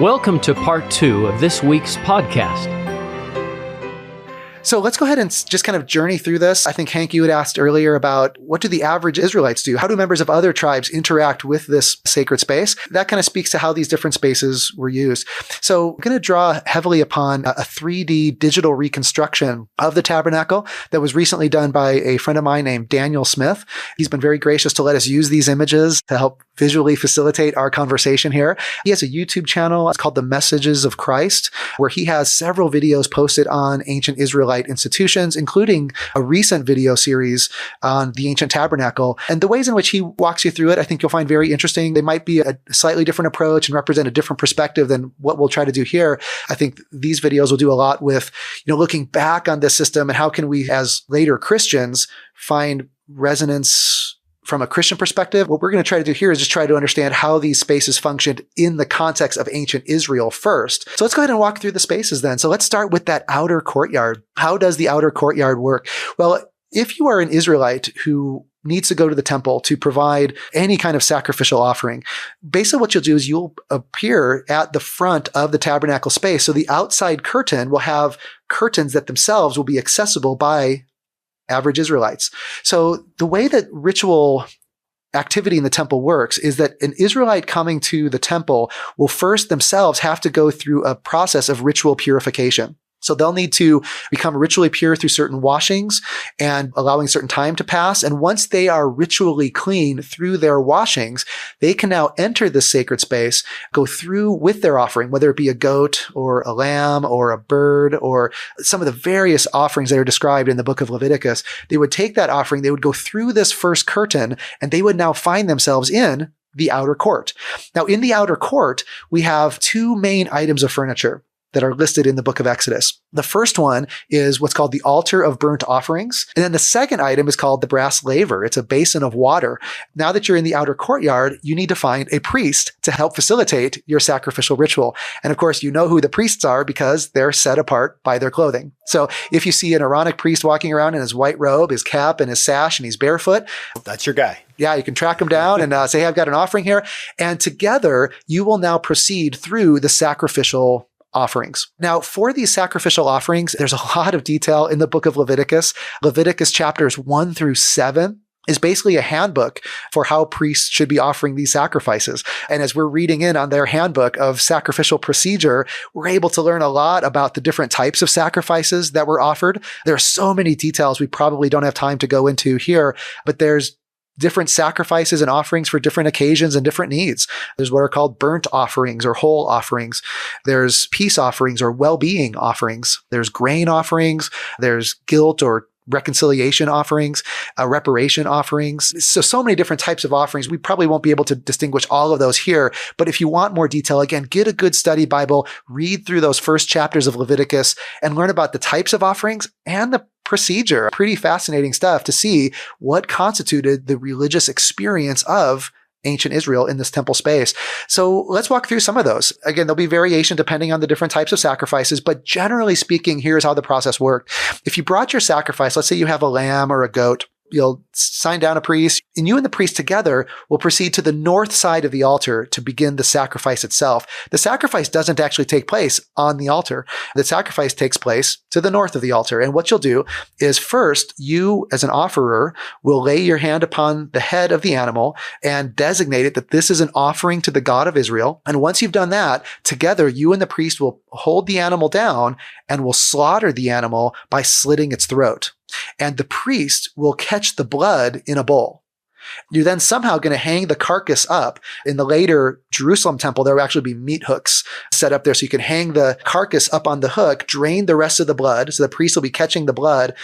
Welcome to part 2 of this week's podcast. So let's go ahead and just kind of journey through this. I think, Hank, you had asked earlier about what do the average Israelites do? How do members of other tribes interact with this sacred space? That kind of speaks to how these different spaces were used. So I'm going to draw heavily upon a 3D digital reconstruction of the tabernacle that was recently done by a friend of mine named Daniel Smith. He's been very gracious to let us use these images to help visually facilitate our conversation here. He has a YouTube channel. It's called The Messages of Christ, where he has several videos posted on ancient Israelite institutions, including a recent video series on the ancient tabernacle. And the ways in which he walks you through it, I think you'll find very interesting. They might be a slightly different approach and represent a different perspective than what we'll try to do here. I think these videos will do a lot with, looking back on this system and how can we, as later Christians, find resonance from a Christian perspective. What we're going to try to do here is just try to understand how these spaces functioned in the context of ancient Israel first. So let's go ahead and walk through the spaces then. So let's start with that outer courtyard. How does the outer courtyard work? Well, if you are an Israelite who needs to go to the temple to provide any kind of sacrificial offering, basically what you'll do is you'll appear at the front of the tabernacle space. So the outside curtain will have curtains that themselves will be accessible by average Israelites. So the way that ritual activity in the temple works is that an Israelite coming to the temple will first themselves have to go through a process of ritual purification. So they'll need to become ritually pure through certain washings and allowing certain time to pass. And once they are ritually clean through their washings, they can now enter this sacred space, go through with their offering, whether it be a goat or a lamb or a bird or some of the various offerings that are described in the book of Leviticus. They would take that offering, they would go through this first curtain, and they would now find themselves in the outer court. Now, in the outer court, we have two main items of furniture that are listed in the book of Exodus. The first one is what's called the altar of burnt offerings. And then the second item is called the brass laver. It's a basin of water. Now that you're in the outer courtyard, you need to find a priest to help facilitate your sacrificial ritual. And of course, you know who the priests are because they're set apart by their clothing. So if you see an Aaronic priest walking around in his white robe, his cap and his sash, and he's barefoot, that's your guy. Yeah, you can track him down and say, hey, I've got an offering here. And together, you will now proceed through the sacrificial offerings. Now, for these sacrificial offerings, there's a lot of detail in the book of Leviticus. Leviticus chapters 1 through 7 is basically a handbook for how priests should be offering these sacrifices. And as we're reading in on their handbook of sacrificial procedure, we're able to learn a lot about the different types of sacrifices that were offered. There are so many details we probably don't have time to go into here, but there's different sacrifices and offerings for different occasions and different needs. There's what are called burnt offerings or whole offerings. There's peace offerings or well-being offerings. There's grain offerings. There's guilt or reconciliation offerings, reparation offerings. So many different types of offerings. We probably won't be able to distinguish all of those here. But if you want more detail, again, get a good study Bible, read through those first chapters of Leviticus and learn about the types of offerings and the procedure. Pretty fascinating stuff to see what constituted the religious experience of ancient Israel in this temple space. So let's walk through some of those. Again, there'll be variation depending on the different types of sacrifices, but generally speaking, here's how the process worked. If you brought your sacrifice, let's say you have a lamb or a goat, you'll sign down a priest, and you and the priest together will proceed to the north side of the altar to begin the sacrifice itself. The sacrifice doesn't actually take place on the altar. The sacrifice takes place to the north of the altar. And what you'll do is first, you as an offerer will lay your hand upon the head of the animal and designate it that this is an offering to the God of Israel. And once you've done that, together, you and the priest will hold the animal down and will slaughter the animal by slitting its throat. And the priest will catch the blood in a bowl. You're then somehow going to hang the carcass up. In the later Jerusalem temple, there will actually be meat hooks set up there so you can hang the carcass up on the hook, drain the rest of the blood. So the priest will be catching the blood.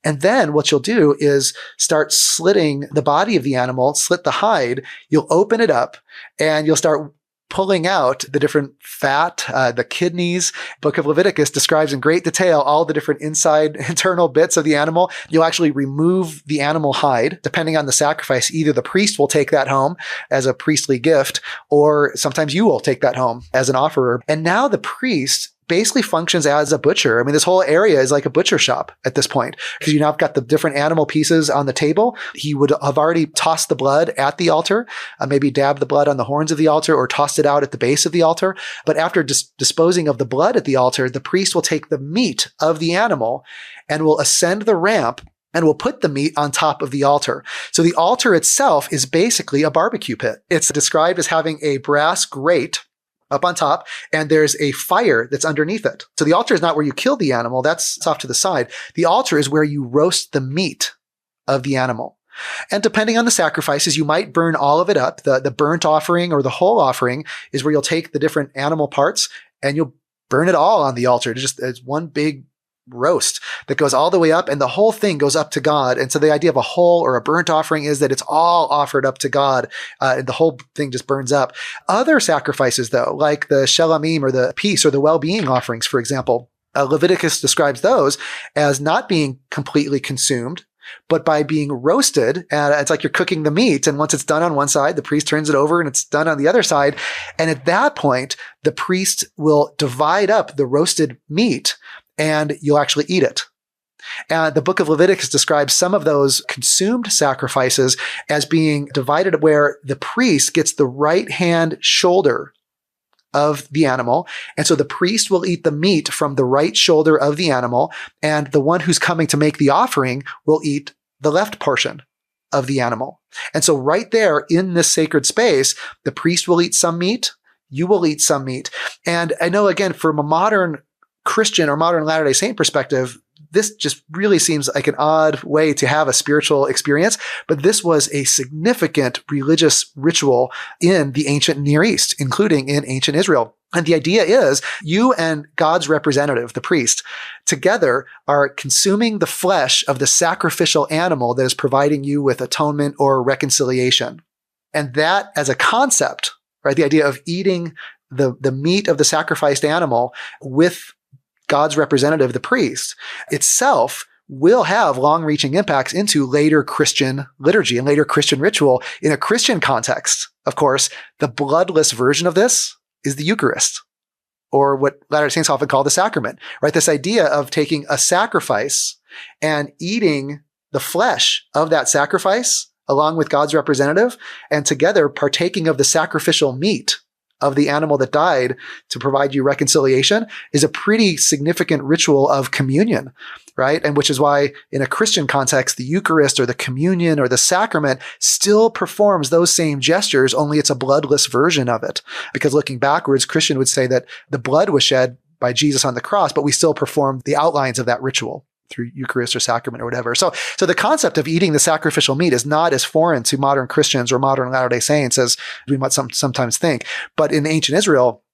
And then what you'll do is start slitting the body of the animal, slit the hide. You'll open it up and you'll start pulling out the different fat, the kidneys. Book of Leviticus describes in great detail all the different inside internal bits of the animal. You'll actually remove the animal hide. Depending on the sacrifice, either the priest will take that home as a priestly gift, or sometimes you will take that home as an offerer. And now the priest basically functions as a butcher. I mean, this whole area is like a butcher shop at this point because you now have got the different animal pieces on the table. He would have already tossed the blood at the altar, maybe dabbed the blood on the horns of the altar or tossed it out at the base of the altar. But after disposing of the blood at the altar, the priest will take the meat of the animal and will ascend the ramp and will put the meat on top of the altar. So the altar itself is basically a barbecue pit. It's described as having a brass grate up on top, and there's a fire that's underneath it. So the altar is not where you kill the animal. That's off to the side. The altar is where you roast the meat of the animal. And depending on the sacrifices, you might burn all of it up. The burnt offering or the whole offering is where you'll take the different animal parts and you'll burn it all on the altar. It's one big roast that goes all the way up, and the whole thing goes up to God. And so the idea of a whole or a burnt offering is that it's all offered up to God, and the whole thing just burns up. Other sacrifices, though, like the shelamim or the peace or the well-being offerings, for example, Leviticus describes those as not being completely consumed, but by being roasted. And it's like you're cooking the meat, and once it's done on one side, the priest turns it over and it's done on the other side. And at that point, the priest will divide up the roasted meat and you'll actually eat it. And the book of Leviticus describes some of those consumed sacrifices as being divided where the priest gets the right hand shoulder of the animal. And so the priest will eat the meat from the right shoulder of the animal, and the one who's coming to make the offering will eat the left portion of the animal. And so right there in this sacred space, the priest will eat some meat, you will eat some meat. And I know, again, from a modern Christian or modern Latter-day Saint perspective, this just really seems like an odd way to have a spiritual experience, but this was a significant religious ritual in the ancient Near East, including in ancient Israel. And the idea is you and God's representative, the priest, together are consuming the flesh of the sacrificial animal that is providing you with atonement or reconciliation. And that as a concept, right, the idea of eating the meat of the sacrificed animal with God's representative, the priest, itself will have long-reaching impacts into later Christian liturgy and later Christian ritual. In a Christian context, of course, the bloodless version of this is the Eucharist, or what Latter-day Saints often call the sacrament, right? This idea of taking a sacrifice and eating the flesh of that sacrifice along with God's representative, and together partaking of the sacrificial meat of the animal that died to provide you reconciliation is a pretty significant ritual of communion, right? And which is why in a Christian context, the Eucharist or the communion or the sacrament still performs those same gestures, only it's a bloodless version of it. Because looking backwards, Christian would say that the blood was shed by Jesus on the cross, but we still perform the outlines of that ritual through Eucharist or sacrament or whatever. So the concept of eating the sacrificial meat is not as foreign to modern Christians or modern Latter-day Saints as we might sometimes think. But in ancient Israel,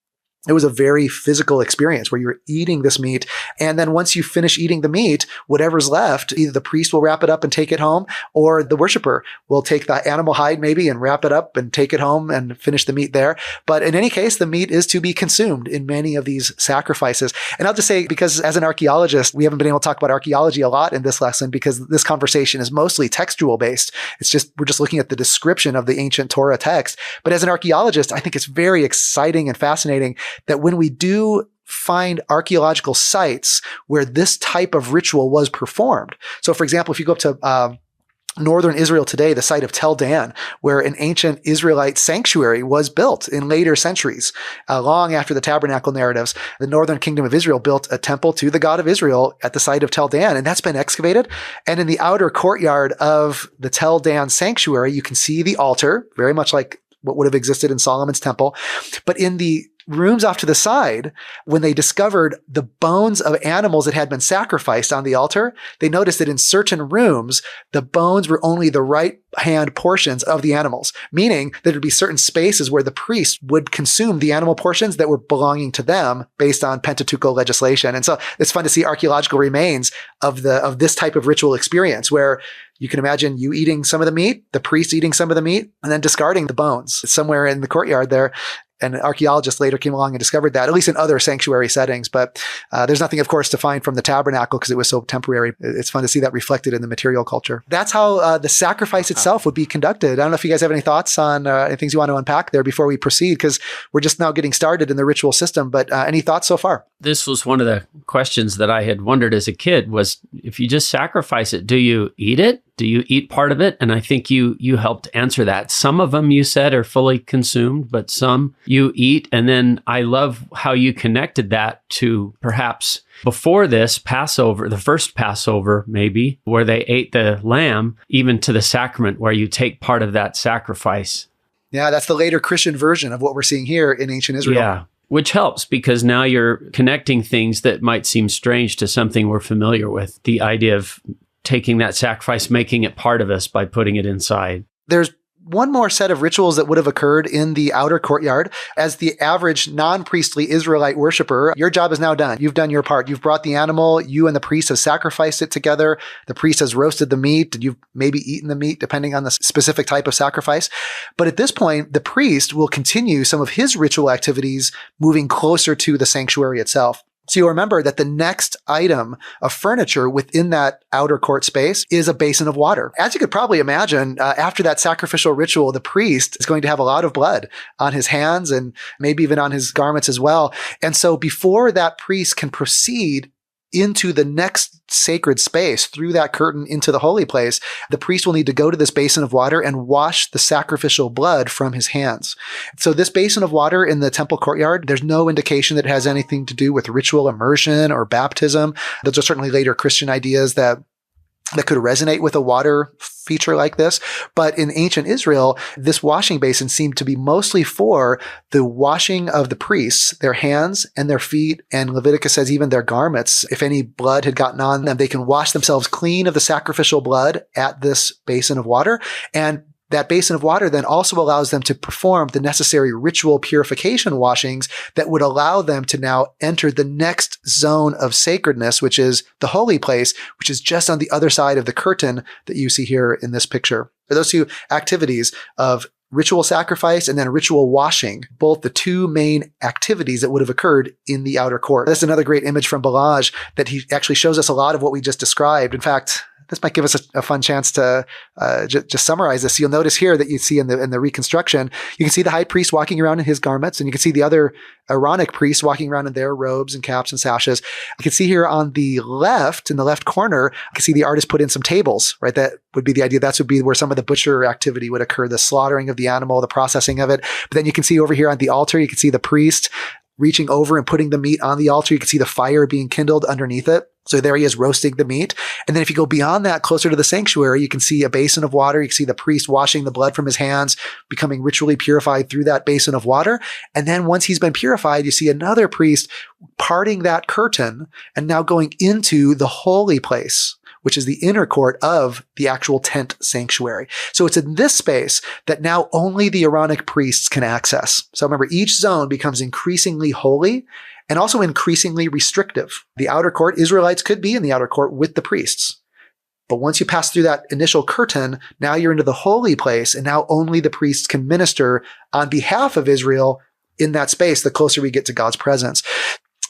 it was a very physical experience where you're eating this meat. And then once you finish eating the meat, whatever's left, either the priest will wrap it up and take it home, or the worshiper will take the animal hide maybe and wrap it up and take it home and finish the meat there. But in any case, the meat is to be consumed in many of these sacrifices. And I'll just say, because as an archaeologist, we haven't been able to talk about archaeology a lot in this lesson because this conversation is mostly textual based. We're just looking at the description of the ancient Torah text. But as an archaeologist, I think it's very exciting and fascinating that when we do find archaeological sites where this type of ritual was performed. So for example, if you go up to northern Israel today, the site of Tel Dan, where an ancient Israelite sanctuary was built in later centuries, long after the tabernacle narratives, the northern kingdom of Israel built a temple to the God of Israel at the site of Tel Dan, and that's been excavated. And in the outer courtyard of the Tel Dan sanctuary, you can see the altar, very much like what would have existed in Solomon's temple. But in the rooms off to the side, when they discovered the bones of animals that had been sacrificed on the altar, they noticed that in certain rooms, the bones were only the right hand portions of the animals, meaning that there would be certain spaces where the priest would consume the animal portions that were belonging to them based on Pentateuchal legislation. And so it's fun to see archaeological remains of this type of ritual experience where you can imagine you eating some of the meat, the priest eating some of the meat, and then discarding the bones somewhere in the courtyard there. And archaeologists later came along and discovered that, at least in other sanctuary settings. But there's nothing, of course, to find from the tabernacle because it was so temporary. It's fun to see that reflected in the material culture. That's how the sacrifice itself would be conducted. I don't know if you guys have any thoughts on any things you want to unpack there before we proceed, because we're just now getting started in the ritual system. But any thoughts so far? This was one of the questions that I had wondered as a kid was, if you just sacrifice it, do you eat it? Do you eat part of it? And I think you helped answer that. Some of them, you said, are fully consumed, but some you eat. And then I love how you connected that to perhaps before this Passover, the first Passover maybe, where they ate the lamb, even to the sacrament where you take part of that sacrifice. Yeah, that's the later Christian version of what we're seeing here in ancient Israel. Yeah. Which helps because now you're connecting things that might seem strange to something we're familiar with. The idea of taking that sacrifice, making it part of us by putting it inside. There's one more set of rituals that would have occurred in the outer courtyard. As the average non-priestly Israelite worshiper, your job is now done. You've done your part. You've brought the animal. You and the priest have sacrificed it together. The priest has roasted the meat, and you've maybe eaten the meat, depending on the specific type of sacrifice. But at this point, the priest will continue some of his ritual activities, moving closer to the sanctuary itself. So you'll remember that the next item of furniture within that outer court space is a basin of water. As you could probably imagine, after that sacrificial ritual, the priest is going to have a lot of blood on his hands and maybe even on his garments as well. And so before that priest can proceed into the next sacred space through that curtain into the holy place, the priest will need to go to this basin of water and wash the sacrificial blood from his hands. So this basin of water in the temple courtyard, there's no indication that it has anything to do with ritual immersion or baptism. Those are certainly later Christian ideas that could resonate with a water feature like this. But in ancient Israel, this washing basin seemed to be mostly for the washing of the priests, their hands and their feet, and Leviticus says even their garments. If any blood had gotten on them, they can wash themselves clean of the sacrificial blood at this basin of water. And that basin of water then also allows them to perform the necessary ritual purification washings that would allow them to now enter the next zone of sacredness, which is the holy place, which is just on the other side of the curtain that you see here in this picture. For those two activities of ritual sacrifice and then ritual washing, both the two main activities that would have occurred in the outer court. That's another great image from Balaj that he actually shows us a lot of what we just described. In fact, this might give us a fun chance to just summarize this. You'll notice here that you see in the reconstruction, you can see the high priest walking around in his garments, and you can see the other Aaronic priests walking around in their robes and caps and sashes. You can see here on the left, in the left corner, you can see the artist put in some tables, right? That would be the idea. That would be where some of the butcher activity would occur, the slaughtering of the animal, the processing of it. But then you can see over here on the altar, you can see the priest reaching over and putting the meat on the altar. You can see the fire being kindled underneath it. So there he is roasting the meat. And then if you go beyond that, closer to the sanctuary, you can see a basin of water. You can see the priest washing the blood from his hands, becoming ritually purified through that basin of water. And then once he's been purified, you see another priest parting that curtain and now going into the holy place, which is the inner court of the actual tent sanctuary. So it's in this space that now only the Aaronic priests can access. So remember, each zone becomes increasingly holy and also increasingly restrictive. The outer court, Israelites could be in the outer court with the priests. But once you pass through that initial curtain, now you're into the holy place, and now only the priests can minister on behalf of Israel in that space the closer we get to God's presence.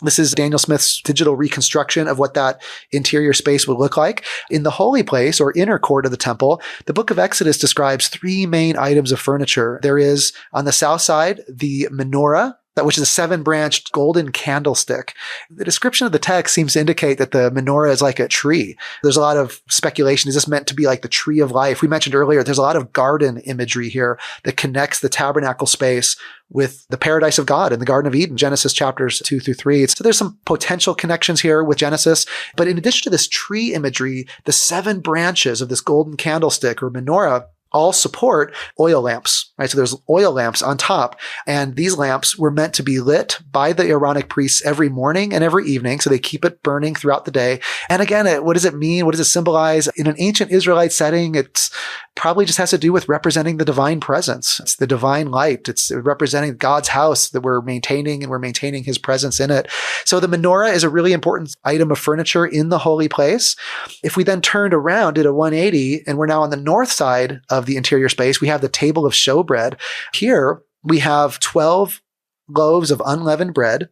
This is Daniel Smith's digital reconstruction of what that interior space would look like. In the holy place or inner court of the temple, the book of Exodus describes three main items of furniture. There is on the south side, the menorah, which is a 7-branched golden candlestick. The description of the text seems to indicate that the menorah is like a tree. There's a lot of speculation. Is this meant to be like the tree of life? We mentioned earlier, there's a lot of garden imagery here that connects the tabernacle space with the paradise of God in the Garden of Eden, Genesis chapters 2-3. So there's some potential connections here with Genesis. But in addition to this tree imagery, the 7 branches of this golden candlestick or menorah all support oil lamps, right? So there's oil lamps on top, and these lamps were meant to be lit by the Aaronic priests every morning and every evening, so they keep it burning throughout the day. And again, what does it mean? What does it symbolize? In an ancient Israelite setting, it's probably just has to do with representing the divine presence. It's the divine light. It's representing God's house that we're maintaining, and we're maintaining his presence in it. So the menorah is a really important item of furniture in the holy place. If we then turned around, did a 180, and we're now on the north side of the interior space, we have the table of showbread. Here we have 12 loaves of unleavened bread,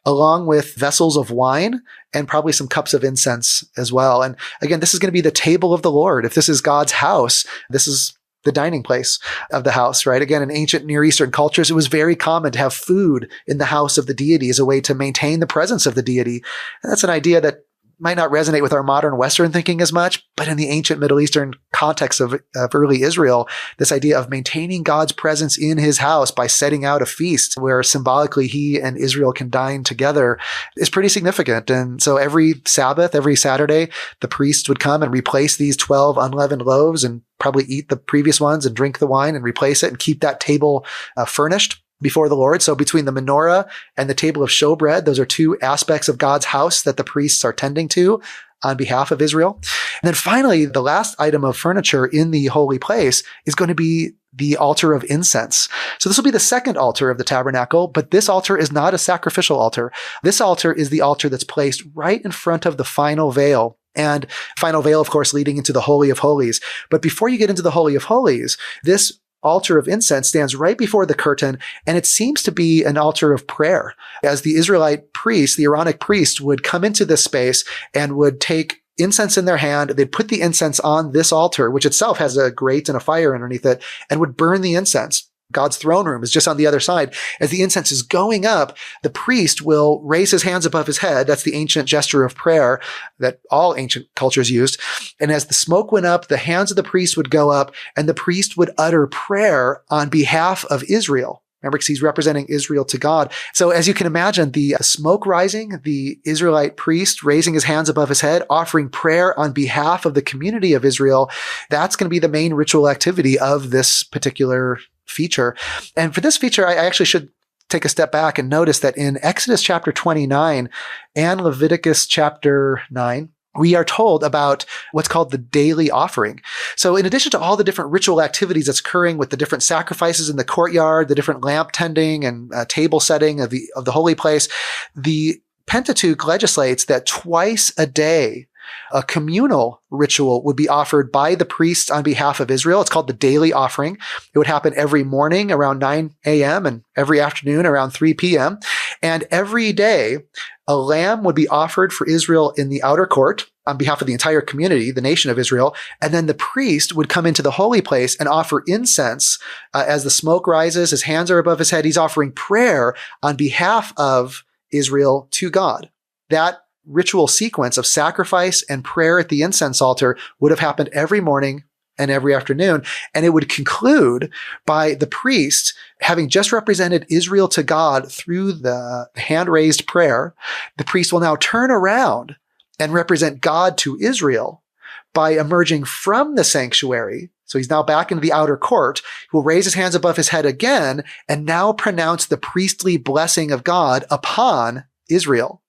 along with vessels of wine and probably some cups of incense as well. And again, this is going to be the table of the Lord. If this is God's house, this is the dining place of the house, right? Again, in ancient Near Eastern cultures, it was very common to have food in the house of the deity as a way to maintain the presence of the deity. And that's an idea that might not resonate with our modern Western thinking as much, but in the ancient Middle Eastern context of early Israel, this idea of maintaining God's presence in his house by setting out a feast where symbolically he and Israel can dine together is pretty significant. And so every Sabbath, every Saturday, the priest would come and replace these 12 unleavened loaves and probably eat the previous ones and drink the wine and replace it and keep that table furnished before the Lord. So between the menorah and the table of showbread, those are two aspects of God's house that the priests are tending to on behalf of Israel. And then finally, the last item of furniture in the holy place is going to be the altar of incense. So this will be the second altar of the tabernacle, but this altar is not a sacrificial altar. This altar is the altar that's placed right in front of the final veil. And final veil, of course, leading into the Holy of Holies. But before you get into the Holy of Holies, this altar of incense stands right before the curtain, and it seems to be an altar of prayer. As the Israelite priest, the Aaronic priest, would come into this space and would take incense in their hand. They'd put the incense on this altar, which itself has a grate and a fire underneath it, and would burn the incense. God's throne room is just on the other side. As the incense is going up, the priest will raise his hands above his head. That's the ancient gesture of prayer that all ancient cultures used. And as the smoke went up, the hands of the priest would go up, and the priest would utter prayer on behalf of Israel. Remember, because he's representing Israel to God. So as you can imagine, the smoke rising, the Israelite priest raising his hands above his head, offering prayer on behalf of the community of Israel, that's going to be the main ritual activity of this particular feature. And for this feature, I actually should take a step back and notice that in Exodus chapter 29 and Leviticus chapter 9, we are told about what's called the daily offering. So in addition to all the different ritual activities that's occurring with the different sacrifices in the courtyard, the different lamp tending and table setting of the holy place, the Pentateuch legislates that twice a day, a communal ritual would be offered by the priest on behalf of Israel. It's called the daily offering. It would happen every morning around 9 a.m. and every afternoon around 3 p.m. And every day, a lamb would be offered for Israel in the outer court on behalf of the entire community, the nation of Israel. And then the priest would come into the holy place and offer incense as the smoke rises. His hands are above his head. He's offering prayer on behalf of Israel to God. That ritual sequence of sacrifice and prayer at the incense altar would have happened every morning and every afternoon. And it would conclude by the priest having just represented Israel to God through the hand-raised prayer. The priest will now turn around and represent God to Israel by emerging from the sanctuary. So he's now back into the outer court. He will raise his hands above his head again and now pronounce the priestly blessing of God upon Israel.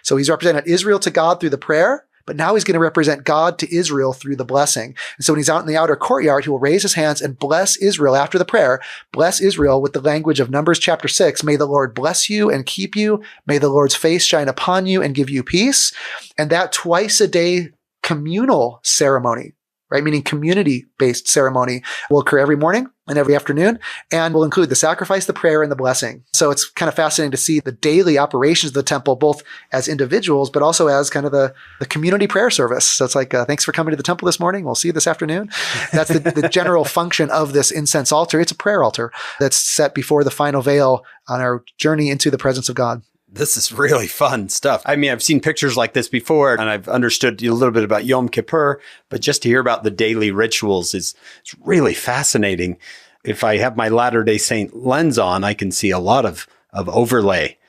So he's represented Israel to God through the prayer, but now he's going to represent God to Israel through the blessing. And so when he's out in the outer courtyard, he will raise his hands and bless Israel after the prayer, bless Israel with the language of Numbers chapter 6. May the Lord bless you and keep you. May the Lord's face shine upon you and give you peace. And that twice a day communal ceremony, right? Meaning community-based ceremony will occur every morning and every afternoon and will include the sacrifice, the prayer, and the blessing. So it's kind of fascinating to see the daily operations of the temple, both as individuals, but also as kind of the community prayer service. So it's like, thanks for coming to the temple this morning. We'll see you this afternoon. That's the general function of this incense altar. It's a prayer altar that's set before the final veil on our journey into the presence of God. This is really fun stuff. I mean, I've seen pictures like this before, and I've understood a little bit about Yom Kippur, but just to hear about the daily rituals is really fascinating. If I have my Latter-day Saint lens on, I can see a lot of overlay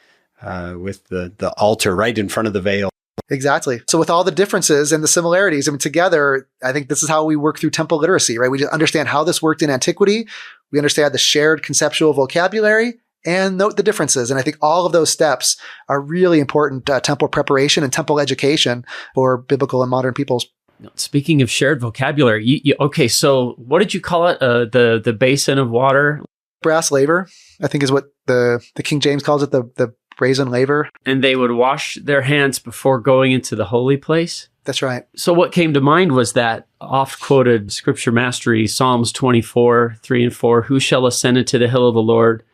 with the altar right in front of the veil. Exactly. So with all the differences and the similarities, I mean, together, I think this is how we work through temple literacy, right? We just understand how this worked in antiquity. We understand the shared conceptual vocabulary and note the differences. And I think all of those steps are really important temple preparation and temple education for biblical and modern peoples. Speaking of shared vocabulary, okay, so what did you call it? The basin of water? Brass laver, I think is what the King James calls it, the brazen laver. And they would wash their hands before going into the holy place? That's right. So what came to mind was that oft-quoted scripture mastery, Psalms 24, 3 and 4, who shall ascend into the hill of the Lord?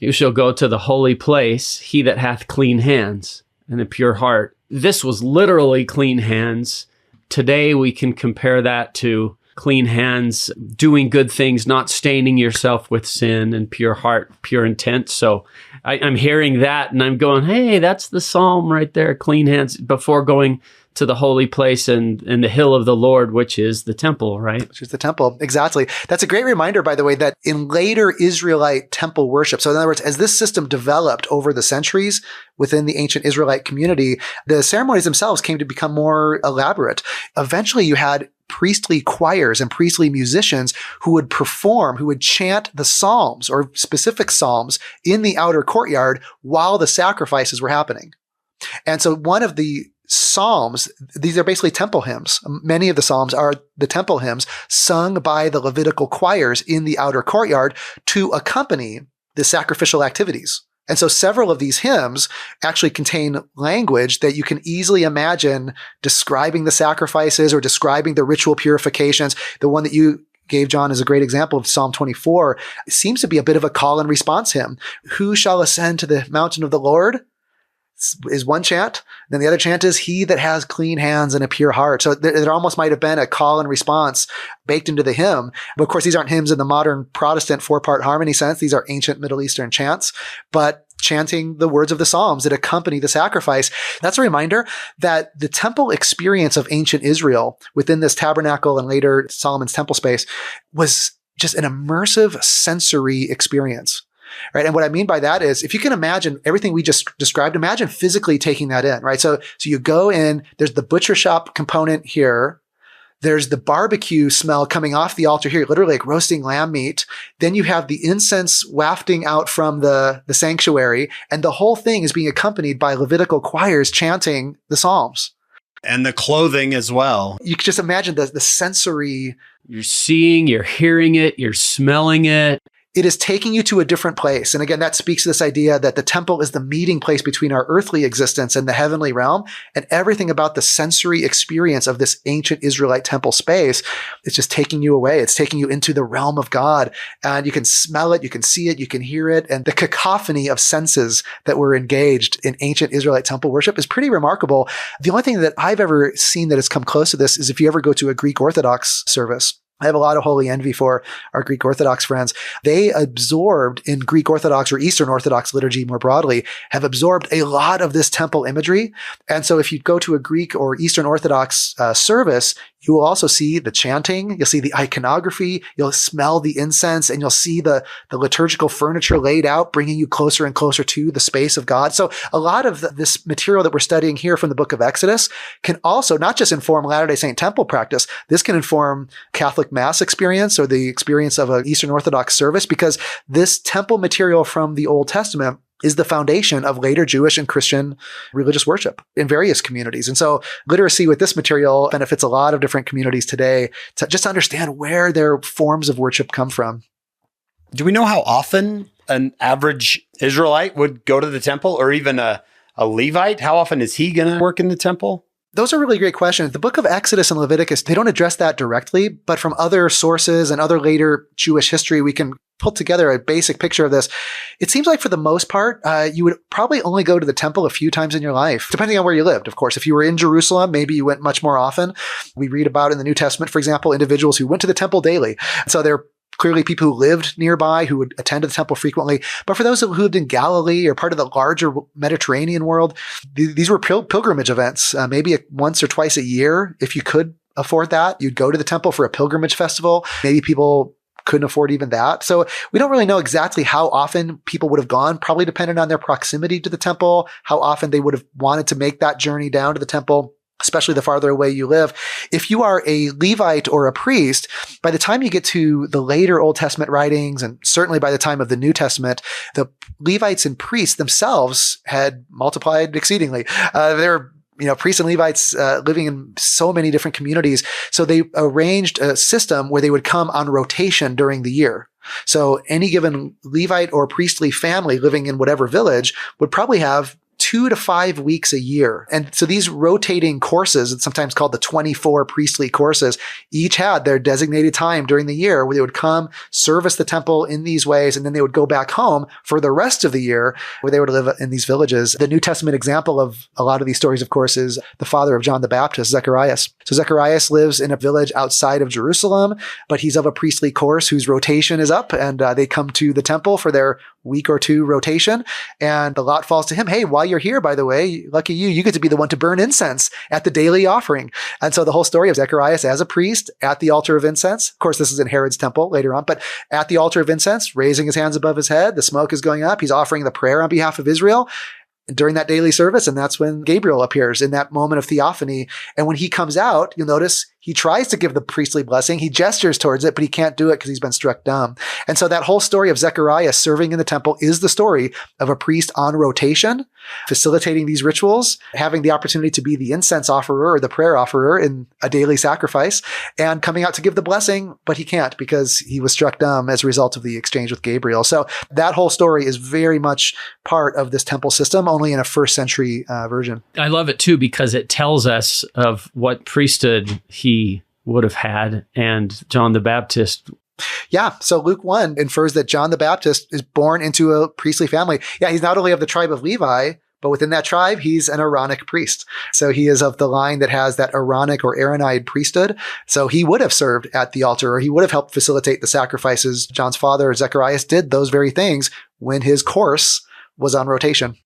You shall go to the holy place, he that hath clean hands and a pure heart. This was literally clean hands. Today we can compare that to clean hands, doing good things, not staining yourself with sin, and pure heart, pure intent. So I'm hearing that and I'm going, hey, that's the psalm right there, clean hands, before going to the holy place and the hill of the Lord, which is the temple, right? Which is the temple. Exactly. That's a great reminder, by the way, that in later Israelite temple worship, so in other words, as this system developed over the centuries within the ancient Israelite community, the ceremonies themselves came to become more elaborate. Eventually, you had priestly choirs and priestly musicians who would perform, who would chant the psalms or specific psalms in the outer courtyard while the sacrifices were happening. And so one of the psalms, these are basically temple hymns. Many of the psalms are the temple hymns sung by the Levitical choirs in the outer courtyard to accompany the sacrificial activities. And so several of these hymns actually contain language that you can easily imagine describing the sacrifices or describing the ritual purifications. The one that you gave, John, is a great example of Psalm 24. It seems to be a bit of a call and response hymn. Who shall ascend to the mountain of the Lord? Is one chant. Then the other chant is he that has clean hands and a pure heart. So there almost might have been a call and response baked into the hymn. But of course, these aren't hymns in the modern Protestant 4-part harmony sense. These are ancient Middle Eastern chants, but chanting the words of the Psalms that accompany the sacrifice. That's a reminder that the temple experience of ancient Israel within this tabernacle and later Solomon's temple space was just an immersive sensory experience. Right. And what I mean by that is if you can imagine everything we just described, imagine physically taking that in, right? So you go in, there's the butcher shop component here. There's the barbecue smell coming off the altar here, literally like roasting lamb meat. Then you have the incense wafting out from the sanctuary. And the whole thing is being accompanied by Levitical choirs chanting the Psalms. And the clothing as well. You can just imagine the sensory. You're seeing, you're hearing it, you're smelling it. It is taking you to a different place. And again, that speaks to this idea that the temple is the meeting place between our earthly existence and the heavenly realm. And everything about the sensory experience of this ancient Israelite temple space is just taking you away. It's taking you into the realm of God. And you can smell it, you can see it, you can hear it. And the cacophony of senses that were engaged in ancient Israelite temple worship is pretty remarkable. The only thing that I've ever seen that has come close to this is if you ever go to a Greek Orthodox service. I have a lot of holy envy for our Greek Orthodox friends. They absorbed in Greek Orthodox or Eastern Orthodox liturgy more broadly, have absorbed a lot of this temple imagery. And so if you go to a Greek or Eastern Orthodox service, you will also see the chanting, you'll see the iconography, you'll smell the incense, and you'll see the liturgical furniture laid out, bringing you closer and closer to the space of God. So a lot of this material that we're studying here from the book of Exodus can also not just inform Latter-day Saint temple practice, this can inform Catholic Mass experience or the experience of an Eastern Orthodox service, because this temple material from the Old Testament is the foundation of later Jewish and Christian religious worship in various communities. And so literacy with this material benefits a lot of different communities today to just understand where their forms of worship come from. Do we know how often an average Israelite would go to the temple, or even a Levite? How often is he going to work in the temple? Those are really great questions. The book of Exodus and Leviticus, they don't address that directly, but from other sources and other later Jewish history, we can put together a basic picture of this. It seems like for the most part, you would probably only go to the temple a few times in your life, depending on where you lived. Of course, if you were in Jerusalem, maybe you went much more often. We read about in the New Testament, for example, individuals who went to the temple daily. So they're clearly people who lived nearby who would attend to the temple frequently. But for those who lived in Galilee or part of the larger Mediterranean world, these were pilgrimage events, maybe once or twice a year. If you could afford that, you'd go to the temple for a pilgrimage festival. Maybe people couldn't afford even that. So we don't really know exactly how often people would have gone, probably dependent on their proximity to the temple, how often they would have wanted to make that journey down to the temple, especially the farther away you live. If you are a Levite or a priest, by the time you get to the later Old Testament writings, and certainly by the time of the New Testament, the Levites and priests themselves had multiplied exceedingly. There were priests and Levites living in so many different communities. So they arranged a system where they would come on rotation during the year. So any given Levite or priestly family living in whatever village would probably have 2 to 5 weeks a year. And so these rotating courses, it's sometimes called the 24 priestly courses, each had their designated time during the year where they would come service the temple in these ways, and then they would go back home for the rest of the year where they would live in these villages. The New Testament example of a lot of these stories, of course, is the father of John the Baptist, Zechariah. So Zechariah lives in a village outside of Jerusalem, but he's of a priestly course whose rotation is up, and they come to the temple for their week or two rotation, and the lot falls to him. Hey, while you're here, by the way, lucky you get to be the one to burn incense at the daily offering. And so the whole story of Zechariah as a priest at the altar of incense, of course, this is in Herod's temple later on, but at the altar of incense, raising his hands above his head, the smoke is going up. He's offering the prayer on behalf of Israel during that daily service. And that's when Gabriel appears in that moment of theophany. And when he comes out, you'll notice he tries to give the priestly blessing. He gestures towards it, but he can't do it because he's been struck dumb. And so that whole story of Zechariah serving in the temple is the story of a priest on rotation, facilitating these rituals, having the opportunity to be the incense offerer or the prayer offerer in a daily sacrifice, and coming out to give the blessing, but he can't because he was struck dumb as a result of the exchange with Gabriel. So that whole story is very much part of this temple system, only in a first century version. I love it too, because it tells us of what priesthood he would have had, and John the Baptist. Yeah. So Luke 1 infers that John the Baptist is born into a priestly family. Yeah. He's not only of the tribe of Levi, but within that tribe, he's an Aaronic priest. So he is of the line that has that Aaronic or Aaronide priesthood. So he would have served at the altar, or he would have helped facilitate the sacrifices. John's father, Zechariah, did those very things when his course was on rotation.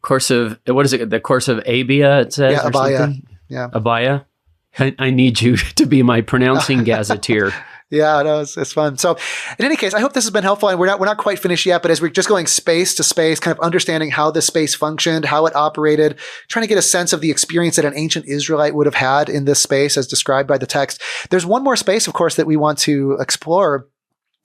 Course of, what is it? The course of Abia, it says? Yeah, Abaya. Yeah. Abaya. I need you to be my pronouncing gazetteer. Yeah, no, it's fun. So in any case, I hope this has been helpful, and we're not quite finished yet, but as we're just going space to space, kind of understanding how this space functioned, how it operated, trying to get a sense of the experience that an ancient Israelite would have had in this space as described by the text. There's one more space, of course, that we want to explore,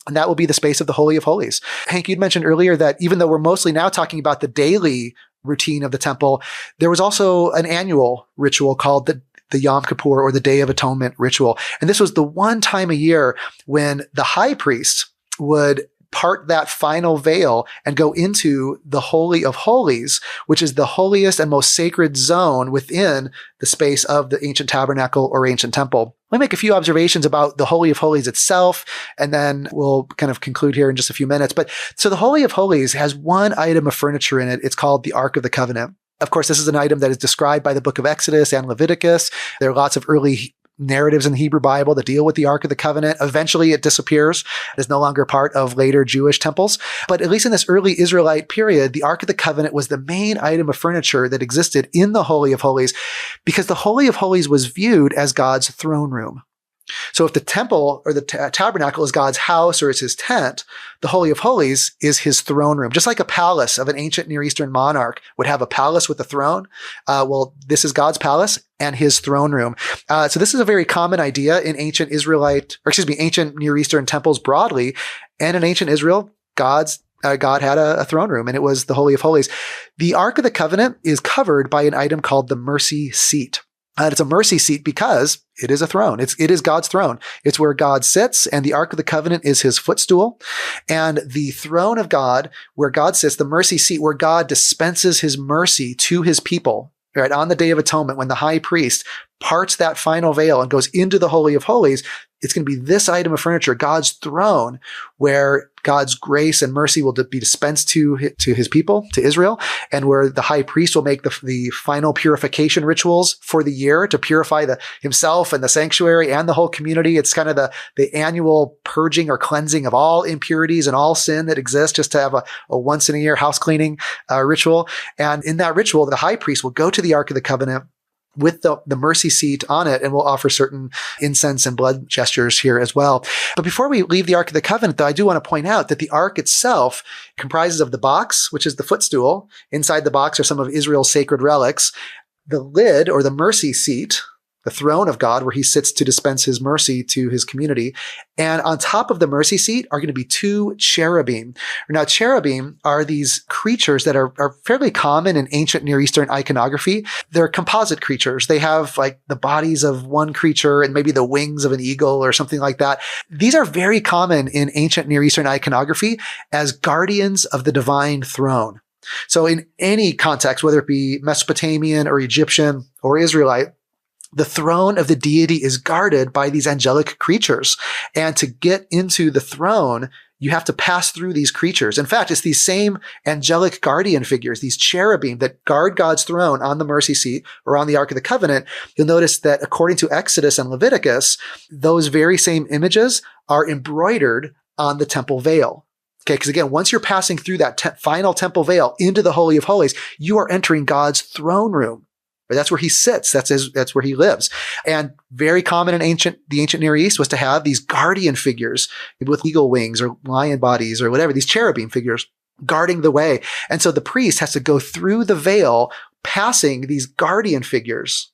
and that will be the space of the Holy of Holies. Hank, you'd mentioned earlier that even though we're mostly now talking about the daily routine of the temple, there was also an annual ritual called the Yom Kippur, or the Day of Atonement ritual. And this was the one time a year when the high priest would part that final veil and go into the Holy of Holies, which is the holiest and most sacred zone within the space of the ancient tabernacle or ancient temple. Let me make a few observations about the Holy of Holies itself, and then we'll kind of conclude here in just a few minutes. But so the Holy of Holies has one item of furniture in it. It's called the Ark of the Covenant. Of course, this is an item that is described by the book of Exodus and Leviticus. There are lots of early narratives in the Hebrew Bible that deal with the Ark of the Covenant. Eventually, it disappears. It is no longer part of later Jewish temples. But at least in this early Israelite period, the Ark of the Covenant was the main item of furniture that existed in the Holy of Holies, because the Holy of Holies was viewed as God's throne room. So if the temple or the tabernacle is God's house or is his tent, the Holy of Holies is his throne room. Just like a palace of an ancient Near Eastern monarch would have a palace with a throne. Well, this is God's palace and his throne room. So this is a very common idea in ancient ancient Near Eastern temples broadly. And in ancient Israel, God had a throne room, and it was the Holy of Holies. The Ark of the Covenant is covered by an item called the mercy seat. And it's a mercy seat because it is a throne. It is God's throne. It's where God sits, and the Ark of the Covenant is his footstool. And the throne of God, where God sits, the mercy seat, where God dispenses his mercy to his people, right, on the Day of Atonement, when the high priest parts that final veil and goes into the Holy of Holies, it's going to be this item of furniture, God's throne, where God's grace and mercy will be dispensed to his people, to Israel, and where the high priest will make the final purification rituals for the year to purify himself and the sanctuary and the whole community. It's kind of the annual purging or cleansing of all impurities and all sin that exists, just to have a once in a year house cleaning ritual. And in that ritual, the high priest will go to the Ark of the Covenant with the mercy seat on it, and we'll offer certain incense and blood gestures here as well. But before we leave the Ark of the Covenant, though, I do want to point out that the Ark itself comprises of the box, which is the footstool. Inside the box are some of Israel's sacred relics. The lid, or the mercy seat, the throne of God, where he sits to dispense his mercy to his community. And on top of the mercy seat are going to be two cherubim. Now, cherubim are these creatures that are fairly common in ancient Near Eastern iconography. They're composite creatures. They have like the bodies of one creature and maybe the wings of an eagle or something like that. These are very common in ancient Near Eastern iconography as guardians of the divine throne. So in any context, whether it be Mesopotamian or Egyptian or Israelite, the throne of the deity is guarded by these angelic creatures. And to get into the throne, you have to pass through these creatures. In fact, it's these same angelic guardian figures, these cherubim that guard God's throne on the mercy seat or on the Ark of the Covenant. You'll notice that according to Exodus and Leviticus, those very same images are embroidered on the temple veil. Okay, because again, once you're passing through that final temple veil into the Holy of Holies, you are entering God's throne room. That's where he sits. That's where he lives. And very common in the ancient Near East was to have these guardian figures with eagle wings or lion bodies or whatever, these cherubim figures guarding the way. And so the priest has to go through the veil, passing these guardian figures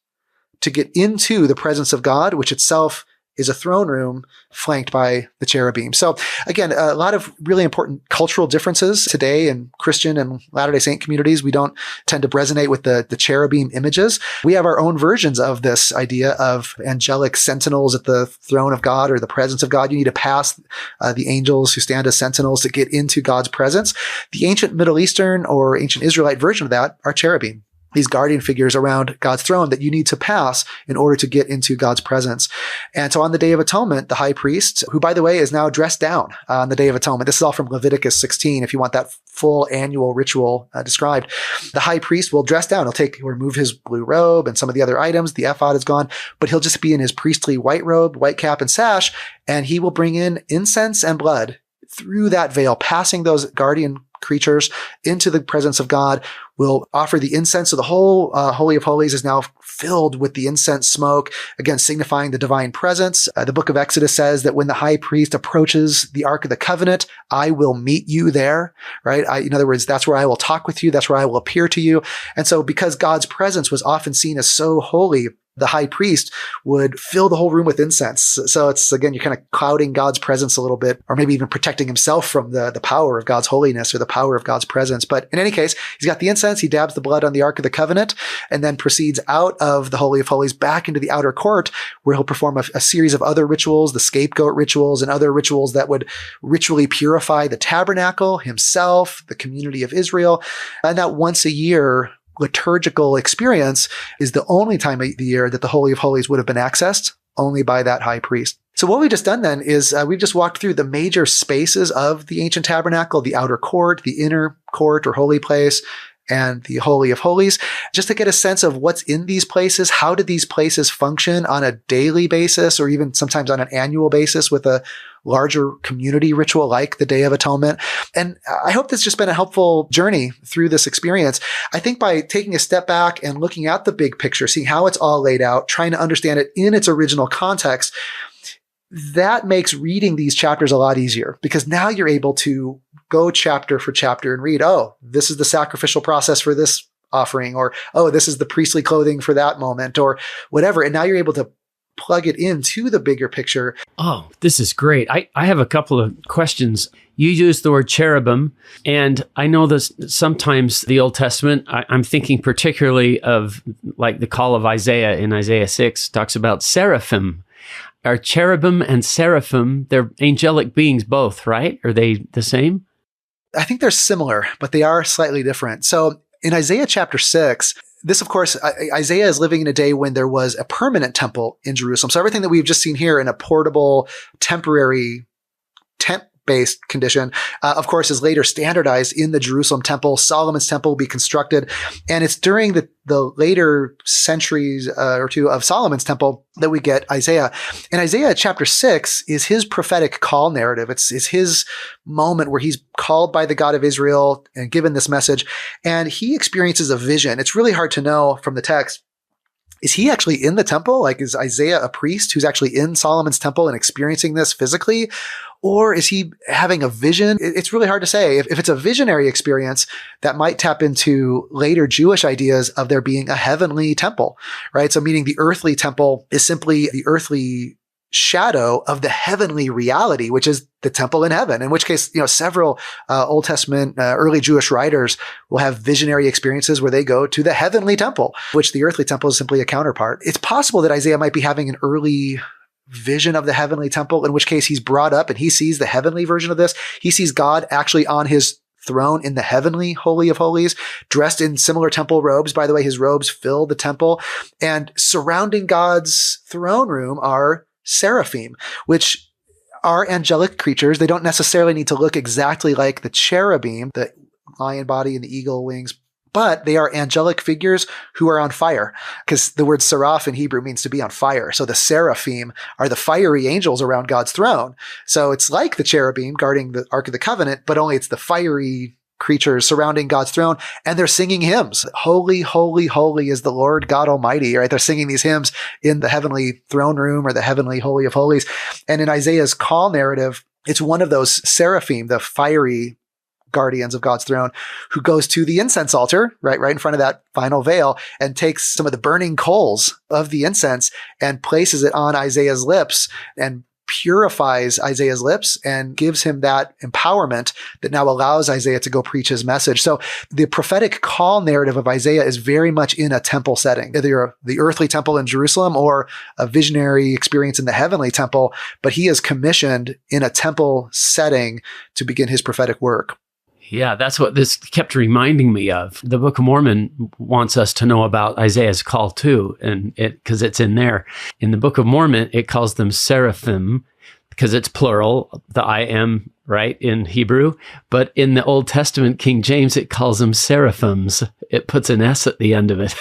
to get into the presence of God, which itself is a throne room flanked by the cherubim. So again, a lot of really important cultural differences today in Christian and Latter-day Saint communities. We don't tend to resonate with the cherubim images. We have our own versions of this idea of angelic sentinels at the throne of God or the presence of God. You need to pass the angels who stand as sentinels to get into God's presence. The ancient Middle Eastern or ancient Israelite version of that are cherubim, these guardian figures around God's throne that you need to pass in order to get into God's presence. And so on the Day of Atonement, the high priest, who by the way is now dressed down on the Day of Atonement, this is all from Leviticus 16 if you want that full annual ritual described. The high priest will dress down. He'll remove his blue robe and some of the other items. The ephod is gone, but he'll just be in his priestly white robe, white cap and sash, and he will bring in incense and blood through that veil, passing those guardian creatures into the presence of God, will offer the incense. So the whole Holy of Holies is now filled with the incense smoke, again, signifying the divine presence. The book of Exodus says that when the high priest approaches the Ark of the Covenant, I will meet you there, right? In other words, that's where I will talk with you. That's where I will appear to you. And so because God's presence was often seen as so holy, the high priest would fill the whole room with incense. So it's, again, you're kind of clouding God's presence a little bit, or maybe even protecting himself from the power of God's holiness or the power of God's presence. But in any case, he's got the incense, he dabs the blood on the Ark of the Covenant, and then proceeds out of the Holy of Holies back into the outer court, where he'll perform a series of other rituals, the scapegoat rituals and other rituals that would ritually purify the tabernacle, himself, the community of Israel. And that once a year liturgical experience is the only time of the year that the Holy of Holies would have been accessed only by that high priest. So what we've just done then is we've just walked through the major spaces of the ancient tabernacle, the outer court, the inner court or holy place, and the Holy of Holies, just to get a sense of what's in these places. How do these places function on a daily basis or even sometimes on an annual basis with a larger community ritual like the Day of Atonement? And I hope this has just been a helpful journey through this experience. I think by taking a step back and looking at the big picture, seeing how it's all laid out, trying to understand it in its original context, that makes reading these chapters a lot easier, because now you're able to go chapter for chapter and read, oh, this is the sacrificial process for this offering, or, oh, this is the priestly clothing for that moment, or whatever. And now you're able to plug it into the bigger picture. Oh, this is great. I have a couple of questions. You use the word cherubim, and I know this sometimes the Old Testament, I'm thinking particularly of like the call of Isaiah in Isaiah 6 talks about seraphim. Are cherubim and seraphim, they're angelic beings both, right? Are they the same? I think they're similar, but they are slightly different. So in Isaiah chapter 6, this, of course, Isaiah is living in a day when there was a permanent temple in Jerusalem. So everything that we've just seen here in a portable, temporary tent-based condition, of course, is later standardized in the Jerusalem temple. Solomon's temple will be constructed. And it's during the later centuries or two of Solomon's temple that we get Isaiah. And Isaiah chapter 6 is his prophetic call narrative. It's his moment where he's called by the God of Israel and given this message. And he experiences a vision. It's really hard to know from the text. Is he actually in the temple? Like, is Isaiah a priest who's actually in Solomon's temple and experiencing this physically? Or is he having a vision? It's really hard to say. If it's a visionary experience, that might tap into later Jewish ideas of there being a heavenly temple, right? So meaning the earthly temple is simply the earthly shadow of the heavenly reality, which is the temple in heaven. In which case, several Old Testament early Jewish writers will have visionary experiences where they go to the heavenly temple, which the earthly temple is simply a counterpart. It's possible that Isaiah might be having an early vision of the heavenly temple, in which case he's brought up and he sees the heavenly version of this. He sees God actually on his throne in the heavenly Holy of Holies, dressed in similar temple robes. By the way, his robes fill the temple. And surrounding God's throne room are seraphim, which are angelic creatures. They don't necessarily need to look exactly like the cherubim, the lion body and the eagle wings, but they are angelic figures who are on fire, because the word seraph in Hebrew means to be on fire. So the seraphim are the fiery angels around God's throne. So it's like the cherubim guarding the Ark of the Covenant, but only it's the fiery creatures surrounding God's throne, and they're singing hymns. Holy, holy, holy is the Lord God Almighty, right? They're singing these hymns in the heavenly throne room or the heavenly Holy of Holies. And in Isaiah's call narrative, it's one of those seraphim, the fiery guardians of God's throne, who goes to the incense altar, right in front of that final veil, and takes some of the burning coals of the incense and places it on Isaiah's lips and purifies Isaiah's lips and gives him that empowerment that now allows Isaiah to go preach his message. So the prophetic call narrative of Isaiah is very much in a temple setting, either the earthly temple in Jerusalem or a visionary experience in the heavenly temple, but he is commissioned in a temple setting to begin his prophetic work. Yeah, that's what this kept reminding me of. The Book of Mormon wants us to know about Isaiah's call too, and because it's in there. In the Book of Mormon, it calls them seraphim because it's plural, the I am, right, in Hebrew. But in the Old Testament, King James, it calls them seraphims. It puts an S at the end of it.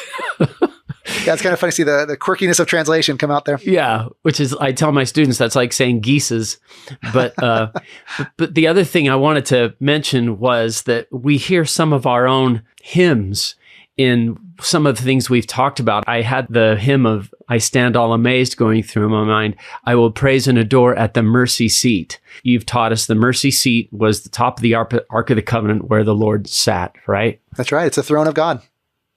Yeah, it's kind of funny to see the quirkiness of translation come out there. Yeah, which is, I tell my students, that's like saying geeses. But but the other thing I wanted to mention was that we hear some of our own hymns in some of the things we've talked about. I had the hymn of I Stand All Amazed going through my mind. I will praise and adore at the mercy seat. You've taught us the mercy seat was the top of the Ark of the Covenant where the Lord sat, right? That's right. It's the throne of God.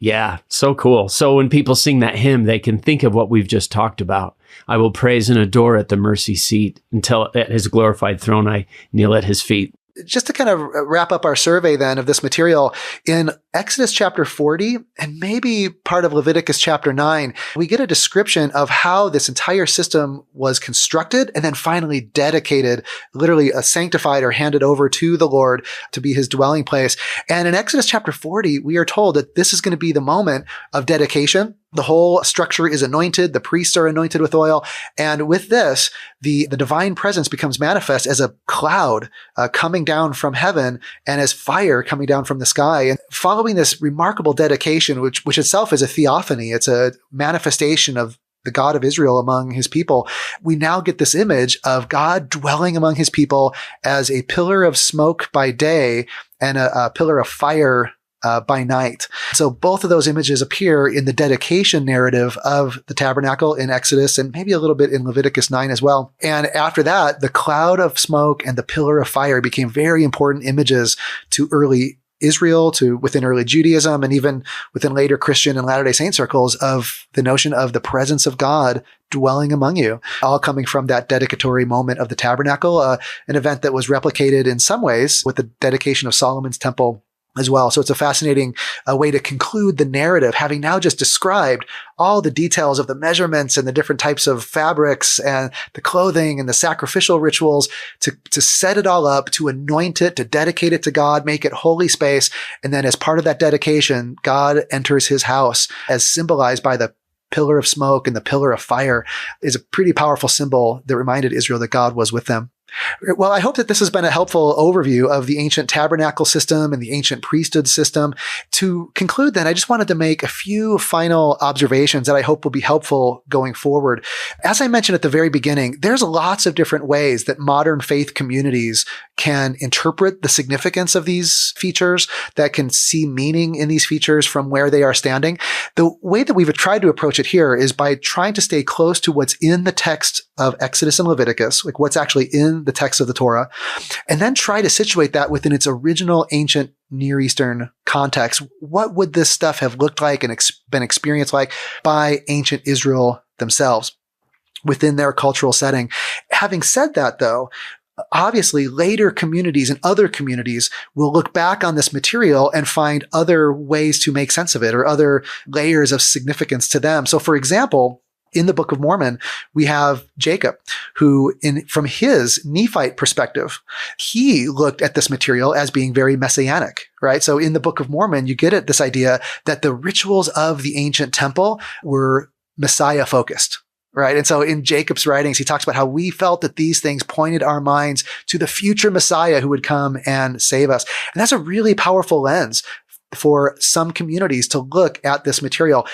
Yeah, so cool. So when people sing that hymn, they can think of what we've just talked about. I will praise and adore at the mercy seat until at his glorified throne I kneel at his feet. Just to kind of wrap up our survey then of this material, in Exodus chapter 40 and maybe part of Leviticus chapter 9, we get a description of how this entire system was constructed and then finally dedicated, literally sanctified or handed over to the Lord to be his dwelling place. And in Exodus chapter 40, we are told that this is going to be the moment of dedication. The whole structure is anointed. The priests are anointed with oil. And with this, the divine presence becomes manifest as a cloud coming down from heaven and as fire coming down from the sky. And following this remarkable dedication, which itself is a theophany, it's a manifestation of the God of Israel among his people, we now get this image of God dwelling among his people as a pillar of smoke by day and a pillar of fire by night. So both of those images appear in the dedication narrative of the tabernacle in Exodus and maybe a little bit in Leviticus 9 as well. And after that, the cloud of smoke and the pillar of fire became very important images to early Israel, to within early Judaism, and even within later Christian and Latter-day Saint circles of the notion of the presence of God dwelling among you, all coming from that dedicatory moment of the tabernacle, an event that was replicated in some ways with the dedication of Solomon's temple as well. So it's a fascinating way to conclude the narrative, having now just described all the details of the measurements and the different types of fabrics and the clothing and the sacrificial rituals to set it all up, to anoint it, to dedicate it to God, make it holy space. And then as part of that dedication, God enters his house as symbolized by the pillar of smoke and the pillar of fire is a pretty powerful symbol that reminded Israel that God was with them. Well, I hope that this has been a helpful overview of the ancient tabernacle system and the ancient priesthood system. To conclude then, I just wanted to make a few final observations that I hope will be helpful going forward. As I mentioned at the very beginning, there's lots of different ways that modern faith communities can interpret the significance of these features, that can see meaning in these features from where they are standing. The way that we've tried to approach it here is by trying to stay close to what's in the text of Exodus and Leviticus, like what's actually in the text of the Torah, and then try to situate that within its original ancient Near Eastern context. What would this stuff have looked like and been experienced like by ancient Israel themselves within their cultural setting? Having said that, though, obviously later communities and other communities will look back on this material and find other ways to make sense of it or other layers of significance to them. So for example, In the Book of Mormon, we have Jacob, who from his Nephite perspective, he looked at this material as being very messianic, right? So in the Book of Mormon, you get this idea that the rituals of the ancient temple were Messiah focused. Right. And so in Jacob's writings, he talks about how we felt that these things pointed our minds to the future Messiah who would come and save us. And that's a really powerful lens for some communities to look at this material.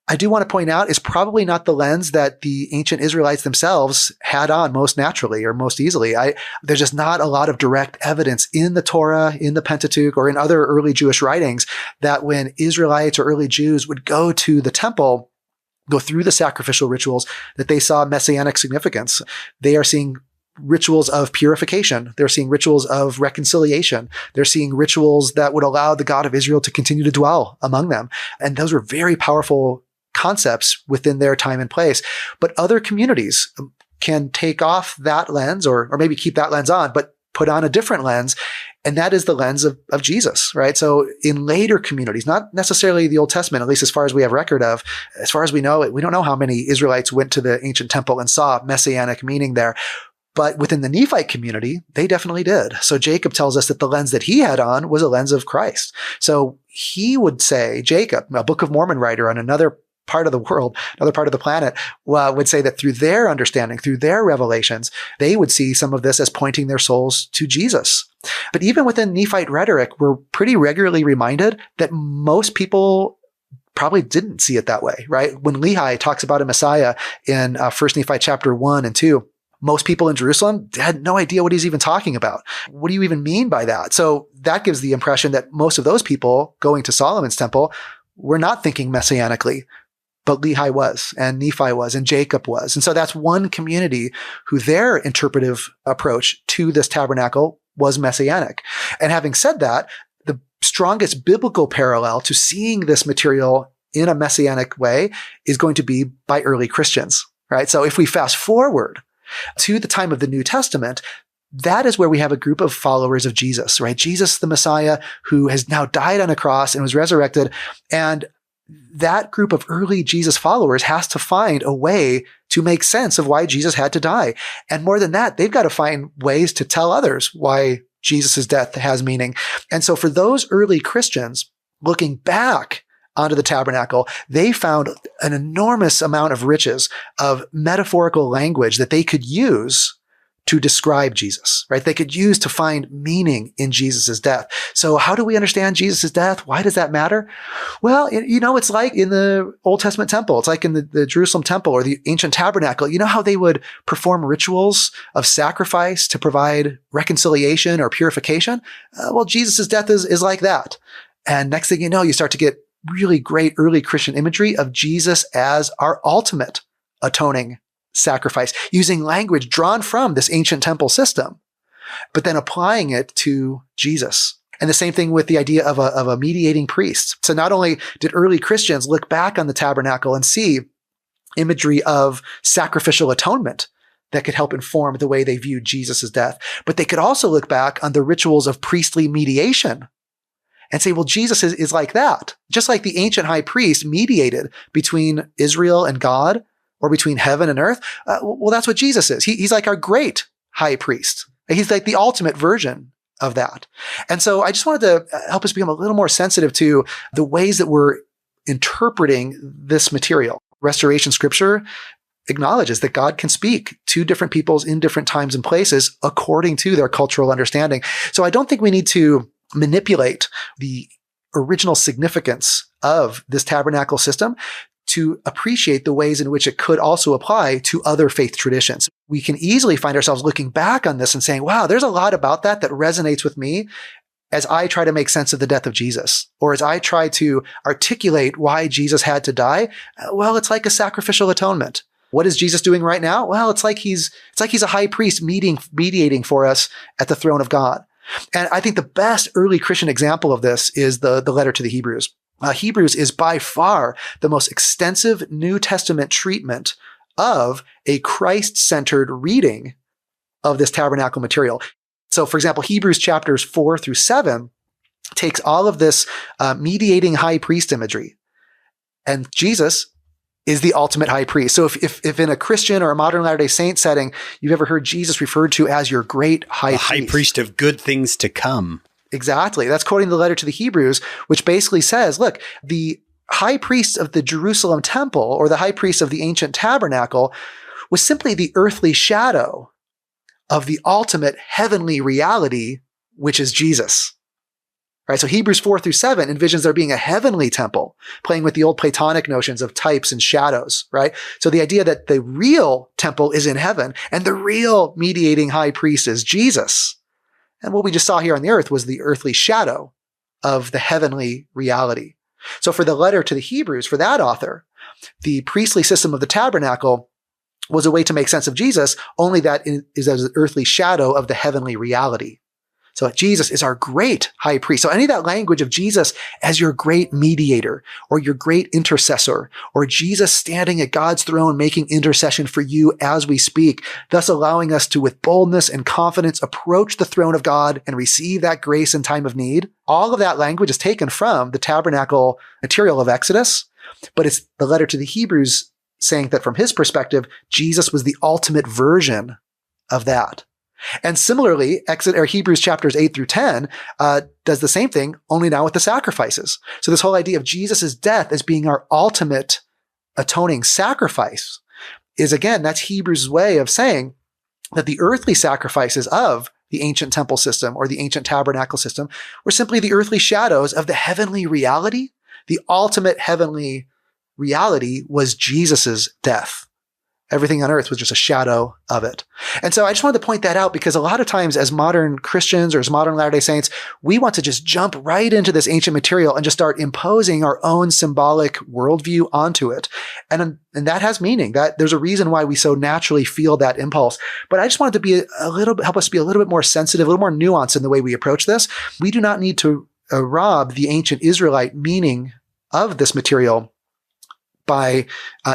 I do want to point out it's probably not the lens that the ancient Israelites themselves had on most naturally or most easily. There's just not a lot of direct evidence in the Torah, in the Pentateuch, or in other early Jewish writings that when Israelites or early Jews would go to the temple, go through the sacrificial rituals, that they saw messianic significance. They are seeing rituals of purification. They're seeing rituals of reconciliation. They're seeing rituals that would allow the God of Israel to continue to dwell among them. And those were very powerful concepts within their time and place. But other communities can take off that lens or maybe keep that lens on, but put on a different lens. And that is the lens of Jesus, right? So in later communities, not necessarily the Old Testament, at least as far as we have record of, as far as we know, we don't know how many Israelites went to the ancient temple and saw messianic meaning there. But within the Nephite community, they definitely did. So Jacob tells us that the lens that he had on was a lens of Christ. So he would say, Jacob, a Book of Mormon writer on another part of the world, another part of the planet, would say that through their understanding, through their revelations, they would see some of this as pointing their souls to Jesus. But even within Nephite rhetoric, we're pretty regularly reminded that most people probably didn't see it that way, right? When Lehi talks about a Messiah in 1 Nephi chapter 1 and 2, most people in Jerusalem had no idea what he's even talking about. What do you even mean by that? So that gives the impression that most of those people going to Solomon's temple were not thinking messianically. But Lehi was, and Nephi was, and Jacob was. And so that's one community who their interpretive approach to this tabernacle was messianic. And having said that, the strongest biblical parallel to seeing this material in a messianic way is going to be by early Christians, right? So if we fast forward to the time of the New Testament, that is where we have a group of followers of Jesus, right? Jesus, the Messiah, who has now died on a cross and was resurrected. And that group of early Jesus followers has to find a way to make sense of why Jesus had to die. And more than that, they've got to find ways to tell others why Jesus' death has meaning. And so for those early Christians, looking back onto the tabernacle, they found an enormous amount of riches of metaphorical language that they could use to describe Jesus, right? They could use to find meaning in Jesus' death. So how do we understand Jesus' death? Why does that matter? Well, it's like in the Old Testament temple. It's like in the Jerusalem temple or the ancient tabernacle. You know how they would perform rituals of sacrifice to provide reconciliation or purification? Well, Jesus' death is like that. And next thing you know, you start to get really great early Christian imagery of Jesus as our ultimate atoning sacrifice, using language drawn from this ancient temple system, but then applying it to Jesus. And the same thing with the idea of a mediating priest. So not only did early Christians look back on the tabernacle and see imagery of sacrificial atonement that could help inform the way they viewed Jesus' death, but they could also look back on the rituals of priestly mediation and say, well, Jesus is like that. Just like the ancient high priest mediated between Israel and God, or between heaven and earth. Well, that's what Jesus is. He's like our great high priest. He's like the ultimate version of that. And so I just wanted to help us become a little more sensitive to the ways that we're interpreting this material. Restoration scripture acknowledges that God can speak to different peoples in different times and places according to their cultural understanding. So I don't think we need to manipulate the original significance of this tabernacle system to appreciate the ways in which it could also apply to other faith traditions. We can easily find ourselves looking back on this and saying, wow, there's a lot about that resonates with me as I try to make sense of the death of Jesus, or as I try to articulate why Jesus had to die. Well, it's like a sacrificial atonement. What is Jesus doing right now? Well, it's like he's a high priest mediating for us at the throne of God. And I think the best early Christian example of this is the letter to the Hebrews. Hebrews is by far the most extensive New Testament treatment of a Christ-centered reading of this tabernacle material. So, for example, Hebrews chapters 4 through 7 takes all of this mediating high priest imagery. And Jesus is the ultimate high priest. So if in a Christian or a modern Latter-day Saint setting, you've ever heard Jesus referred to as your great high priest. High priest of good things to come. Exactly. That's quoting the letter to the Hebrews, which basically says, look, the high priest of the Jerusalem temple, or the high priest of the ancient tabernacle, was simply the earthly shadow of the ultimate heavenly reality, which is Jesus. Right? So Hebrews 4-7 envisions there being a heavenly temple, playing with the old Platonic notions of types and shadows, right? So the idea that the real temple is in heaven and the real mediating high priest is Jesus. And what we just saw here on the earth was the earthly shadow of the heavenly reality. So for the letter to the Hebrews, for that author, the priestly system of the tabernacle was a way to make sense of Jesus, only that is as an earthly shadow of the heavenly reality. So Jesus is our great high priest. So any of that language of Jesus as your great mediator or your great intercessor, or Jesus standing at God's throne making intercession for you as we speak, thus allowing us to with boldness and confidence approach the throne of God and receive that grace in time of need. All of that language is taken from the tabernacle material of Exodus, but it's the letter to the Hebrews saying that from his perspective, Jesus was the ultimate version of that. And similarly, Hebrews chapters 8-10 does the same thing, only now with the sacrifices. So this whole idea of Jesus' death as being our ultimate atoning sacrifice is, again, that's Hebrews' way of saying that the earthly sacrifices of the ancient temple system or the ancient tabernacle system were simply the earthly shadows of the heavenly reality. The ultimate heavenly reality was Jesus' death. Everything on earth was just a shadow of it. And so I just wanted to point that out because a lot of times as modern Christians or as modern Latter-day Saints, we want to just jump right into this ancient material and just start imposing our own symbolic worldview onto it. And that has meaning. That there's a reason why we so naturally feel that impulse. But I just wanted to be help us be a little bit more sensitive, a little more nuanced in the way we approach this. We do not need to rob the ancient Israelite meaning of this material by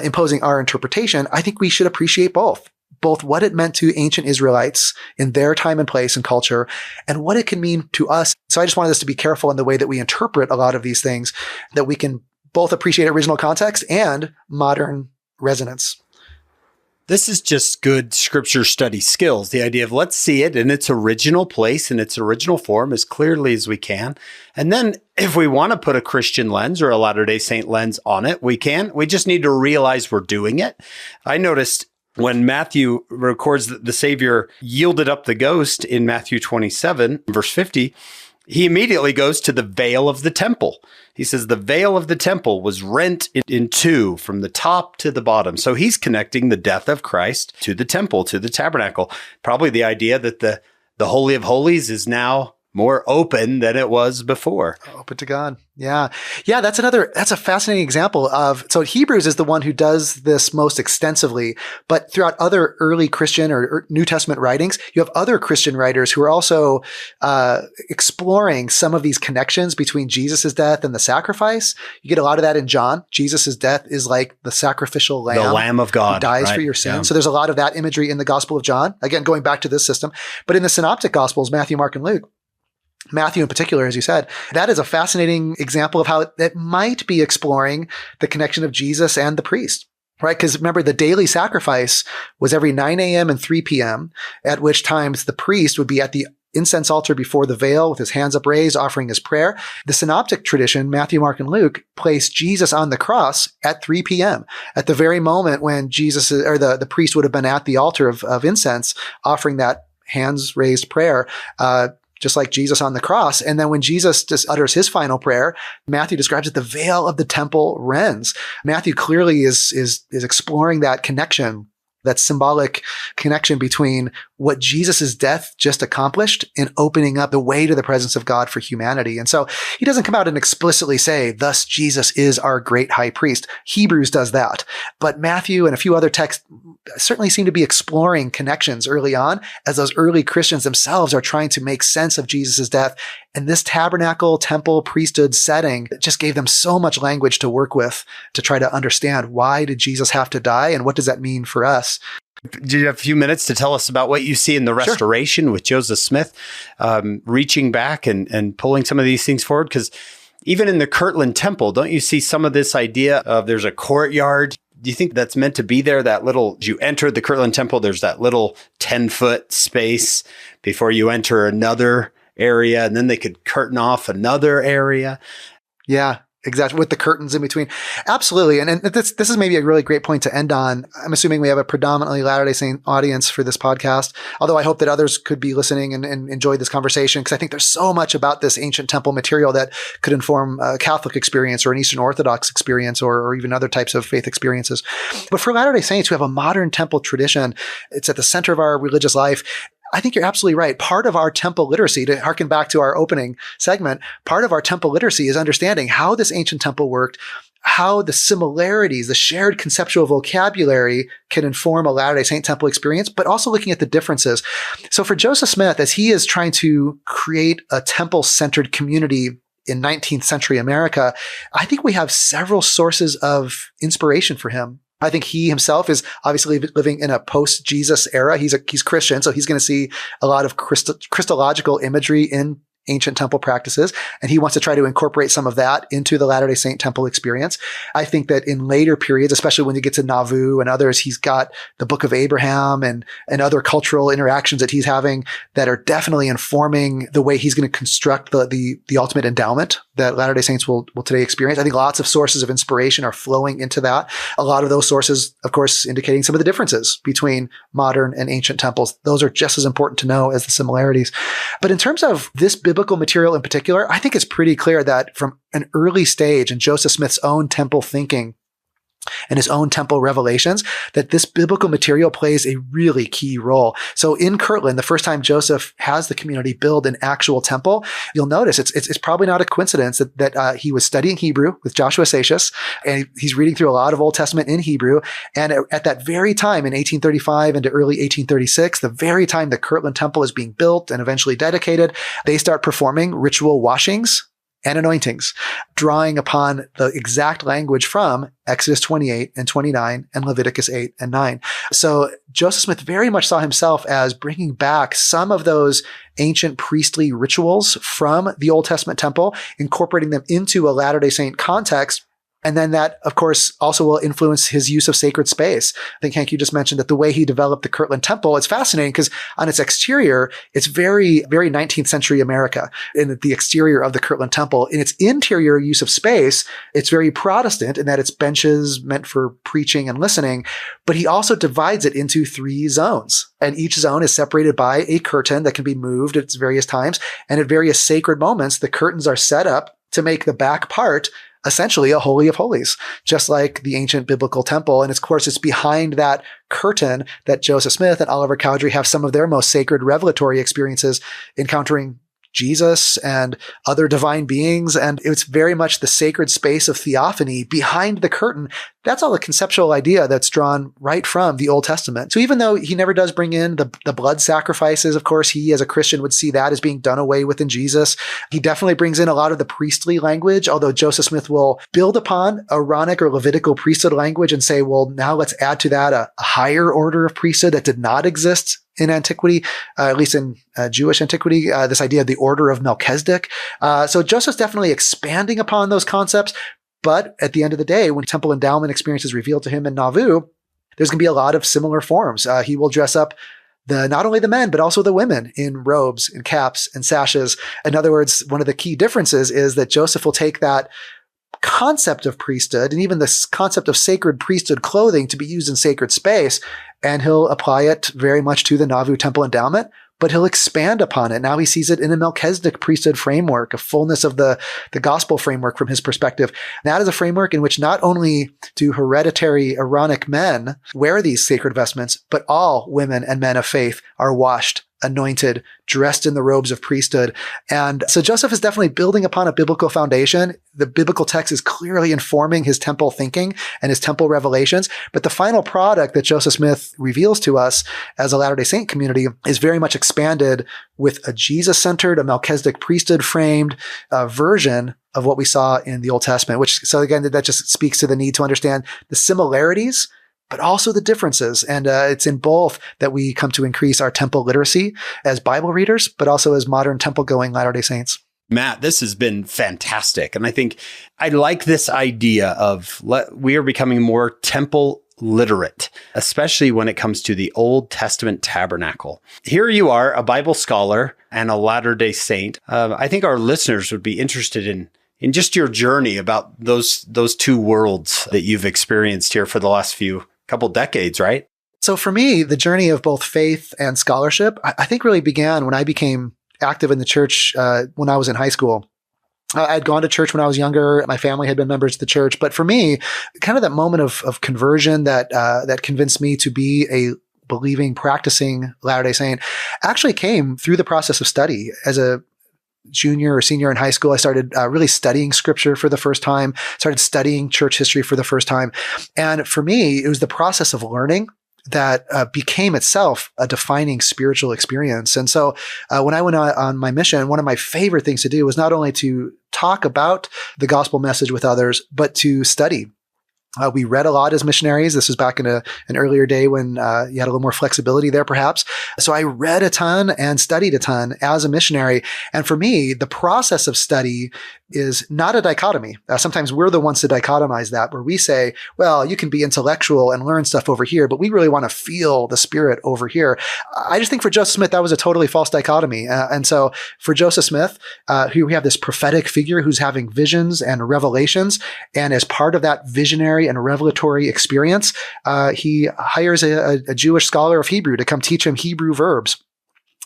imposing our interpretation. I think we should appreciate both what it meant to ancient Israelites in their time and place and culture, and what it can mean to us. So I just wanted us to be careful in the way that we interpret a lot of these things, that we can both appreciate original context and modern resonance. This is just good scripture study skills. The idea of let's see it in its original place, in its original form as clearly as we can. And then if we want to put a Christian lens or a Latter-day Saint lens on it, we can. We just need to realize we're doing it. I noticed when Matthew records that the Savior yielded up the ghost in Matthew 27, verse 50, he immediately goes to the veil of the temple. He says the veil of the temple was rent in two from the top to the bottom. So he's connecting the death of Christ to the temple, to the tabernacle. Probably the idea that the Holy of Holies is now more open than it was before. Open to God. Yeah. Yeah. That's a fascinating example of, so Hebrews is the one who does this most extensively, but throughout other early Christian or New Testament writings, you have other Christian writers who are also exploring some of these connections between Jesus' death and the sacrifice. You get a lot of that in John. Jesus' death is like the sacrificial lamb. The Lamb of God. Who dies right? for your sins. Yeah. So there's a lot of that imagery in the Gospel of John. Again, going back to this system. But in the Synoptic Gospels, Matthew, Mark, and Luke, Matthew in particular, as you said, that is a fascinating example of how it might be exploring the connection of Jesus and the priest, right? Because remember, the daily sacrifice was every 9 a.m. and 3 p.m., at which times the priest would be at the incense altar before the veil with his hands upraised, offering his prayer. The synoptic tradition, Matthew, Mark, and Luke, placed Jesus on the cross at 3 p.m., at the very moment when Jesus or the priest would have been at the altar of incense, offering that hands raised prayer, just like Jesus on the cross. And then when Jesus just utters his final prayer, Matthew describes it, the veil of the temple rends. Matthew clearly is exploring that connection, that symbolic connection between what Jesus' death just accomplished and opening up the way to the presence of God for humanity. And so he doesn't come out and explicitly say, thus Jesus is our great high priest. Hebrews does that. But Matthew and a few other texts certainly seem to be exploring connections early on as those early Christians themselves are trying to make sense of Jesus' death. And this tabernacle, temple, priesthood setting just gave them so much language to work with to try to understand, why did Jesus have to die and what does that mean for us? Do you have a few minutes to tell us about what you see in the restoration Sure. with Joseph Smith, reaching back and pulling some of these things forward? Because even in the Kirtland Temple, don't you see some of this idea of there's a courtyard Do you think that's meant to be there? That little, as you enter the Kirtland Temple, there's that little 10-foot space before you enter another area, and then they could curtain off another area. Yeah. Exactly, with the curtains in between. Absolutely. And this is maybe a really great point to end on. I'm assuming we have a predominantly Latter-day Saint audience for this podcast, although I hope that others could be listening and enjoy this conversation, because I think there's so much about this ancient temple material that could inform a Catholic experience or an Eastern Orthodox experience or even other types of faith experiences. But for Latter-day Saints who have a modern temple tradition, it's at the center of our religious life. I think you're absolutely right. Part of our temple literacy, to harken back to our opening segment, part of our temple literacy is understanding how this ancient temple worked, how the similarities, the shared conceptual vocabulary can inform a Latter-day Saint temple experience, but also looking at the differences. So for Joseph Smith, as he is trying to create a temple-centered community in 19th century America, I think we have several sources of inspiration for him. I think he himself is obviously living in a post-Jesus era. He's Christian, so he's going to see a lot of Christological imagery in ancient temple practices, and he wants to try to incorporate some of that into the Latter-day Saint temple experience. I think that in later periods, especially when you get to Nauvoo and others, he's got the Book of Abraham and other cultural interactions that he's having that are definitely informing the way he's going to construct the ultimate endowment that Latter-day Saints will today experience. I think lots of sources of inspiration are flowing into that. A lot of those sources, of course, indicating some of the differences between modern and ancient temples. Those are just as important to know as the similarities. But in terms of this biblical material in particular, I think it's pretty clear that from an early stage in Joseph Smith's own temple thinking and his own temple revelations, that this biblical material plays a really key role. So in Kirtland, the first time Joseph has the community build an actual temple, you'll notice it's probably not a coincidence that he was studying Hebrew with Joshua Seixas, and he's reading through a lot of Old Testament in Hebrew. And at that very time in 1835 into early 1836, the very time the Kirtland Temple is being built and eventually dedicated, they start performing ritual washings and anointings, drawing upon the exact language from Exodus 28 and 29 and Leviticus 8 and 9. So Joseph Smith very much saw himself as bringing back some of those ancient priestly rituals from the Old Testament temple, incorporating them into a Latter-day Saint context. And then that, of course, also will influence his use of sacred space. I think, Hank, you just mentioned that the way he developed the Kirtland Temple, it's fascinating because on its exterior, it's very, very 19th century America in the exterior of the Kirtland Temple. In its interior use of space, it's very Protestant in that it's benches meant for preaching and listening, but he also divides it into 3 zones. And each zone is separated by a curtain that can be moved at various times. And at various sacred moments, the curtains are set up to make the back part essentially a Holy of Holies, just like the ancient biblical temple. And of course, it's behind that curtain that Joseph Smith and Oliver Cowdery have some of their most sacred revelatory experiences, encountering Jesus and other divine beings. And it's very much the sacred space of theophany behind the curtain. That's all a conceptual idea that's drawn right from the Old Testament. So even though he never does bring in the blood sacrifices, of course, he as a Christian would see that as being done away with in Jesus. He definitely brings in a lot of the priestly language, although Joseph Smith will build upon Aaronic or Levitical priesthood language and say, well, now let's add to that a higher order of priesthood that did not exist in antiquity, at least in Jewish antiquity, this idea of the order of Melchizedek. So Joseph's definitely expanding upon those concepts. But at the end of the day, when temple endowment experience is revealed to him in Nauvoo, there's going to be a lot of similar forms. He will dress up not only the men, but also the women in robes and caps and sashes. In other words, one of the key differences is that Joseph will take that concept of priesthood and even this concept of sacred priesthood clothing to be used in sacred space, and he'll apply it very much to the Nauvoo temple endowment, but he'll expand upon it. Now he sees it in a Melchizedek priesthood framework, a fullness of the gospel framework from his perspective. That is a framework in which not only do hereditary Aaronic men wear these sacred vestments, but all women and men of faith are washed, anointed, dressed in the robes of priesthood. And so Joseph is definitely building upon a biblical foundation. The biblical text is clearly informing his temple thinking and his temple revelations. But the final product that Joseph Smith reveals to us as a Latter-day Saint community is very much expanded with a Jesus-centered, a Melchizedek priesthood framed version of what we saw in the Old Testament, so again, that just speaks to the need to understand the similarities but also the differences. And it's in both that we come to increase our temple literacy as Bible readers, but also as modern temple-going Latter-day Saints. Matt, this has been fantastic. And I think I like this idea of we are becoming more temple literate, especially when it comes to the Old Testament tabernacle. Here you are, a Bible scholar and a Latter-day Saint. I think our listeners would be interested in just your journey about those two worlds that you've experienced here for the last couple decades, right? So for me, the journey of both faith and scholarship, I think really began when I became active in the church when I was in high school. I'd gone to church when I was younger. My family had been members of the church. But for me, kind of that moment of conversion that convinced me to be a believing, practicing Latter-day Saint actually came through the process of study. As a junior or senior in high school, I started really studying scripture for the first time, started studying church history for the first time. And for me, it was the process of learning that became itself a defining spiritual experience. And so when I went on my mission, one of my favorite things to do was not only to talk about the gospel message with others, but to study. We read a lot as missionaries. This was back in an earlier day when you had a little more flexibility there, perhaps. So I read a ton and studied a ton as a missionary. And for me, the process of study is not a dichotomy. Sometimes we're the ones to dichotomize that, where we say, well, you can be intellectual and learn stuff over here, but we really want to feel the Spirit over here. I just think for Joseph Smith, that was a totally false dichotomy. And so for Joseph Smith, here we have this prophetic figure who's having visions and revelations. And as part of that visionary and revelatory experience, he hires a Jewish scholar of Hebrew to come teach him Hebrew verbs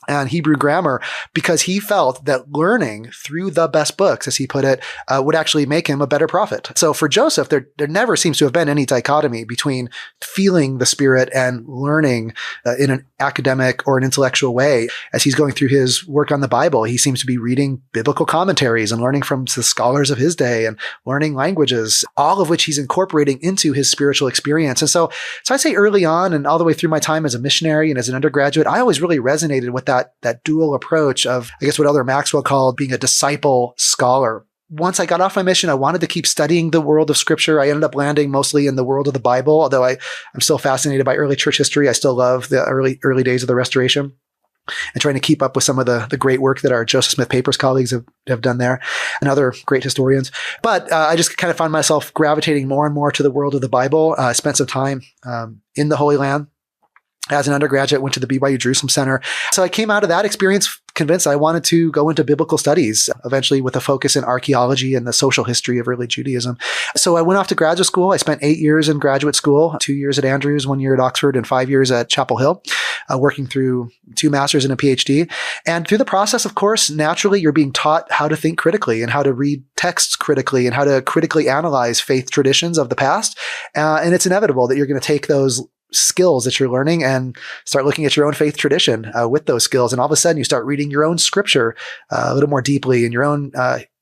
and Hebrew grammar, because he felt that learning through the best books, as he put it, would actually make him a better prophet. So for Joseph, there never seems to have been any dichotomy between feeling the Spirit and learning in an academic or an intellectual way. As he's going through his work on the Bible, he seems to be reading biblical commentaries and learning from the scholars of his day and learning languages, all of which he's incorporating into his spiritual experience. And so I'd say early on and all the way through my time as a missionary and as an undergraduate, I always really resonated with that dual approach of, I guess, what Elder Maxwell called being a disciple scholar. Once I got off my mission, I wanted to keep studying the world of Scripture. I ended up landing mostly in the world of the Bible, although I'm still fascinated by early church history. I still love the early days of the Restoration and trying to keep up with some of the great work that our Joseph Smith Papers colleagues have done there and other great historians. But I just kind of found myself gravitating more and more to the world of the Bible. I spent some time in the Holy Land. As an undergraduate, went to the BYU Jerusalem Center. So I came out of that experience convinced I wanted to go into biblical studies, eventually with a focus in archaeology and the social history of early Judaism. So I went off to graduate school. I spent 8 years in graduate school, 2 years at Andrews, 1 year at Oxford, and 5 years at Chapel Hill, working through 2 masters and a PhD. And through the process, of course, naturally, you're being taught how to think critically and how to read texts critically and how to critically analyze faith traditions of the past. And it's inevitable that you're going to take those skills that you're learning and start looking at your own faith tradition with those skills. And all of a sudden you start reading your own scripture a little more deeply and your own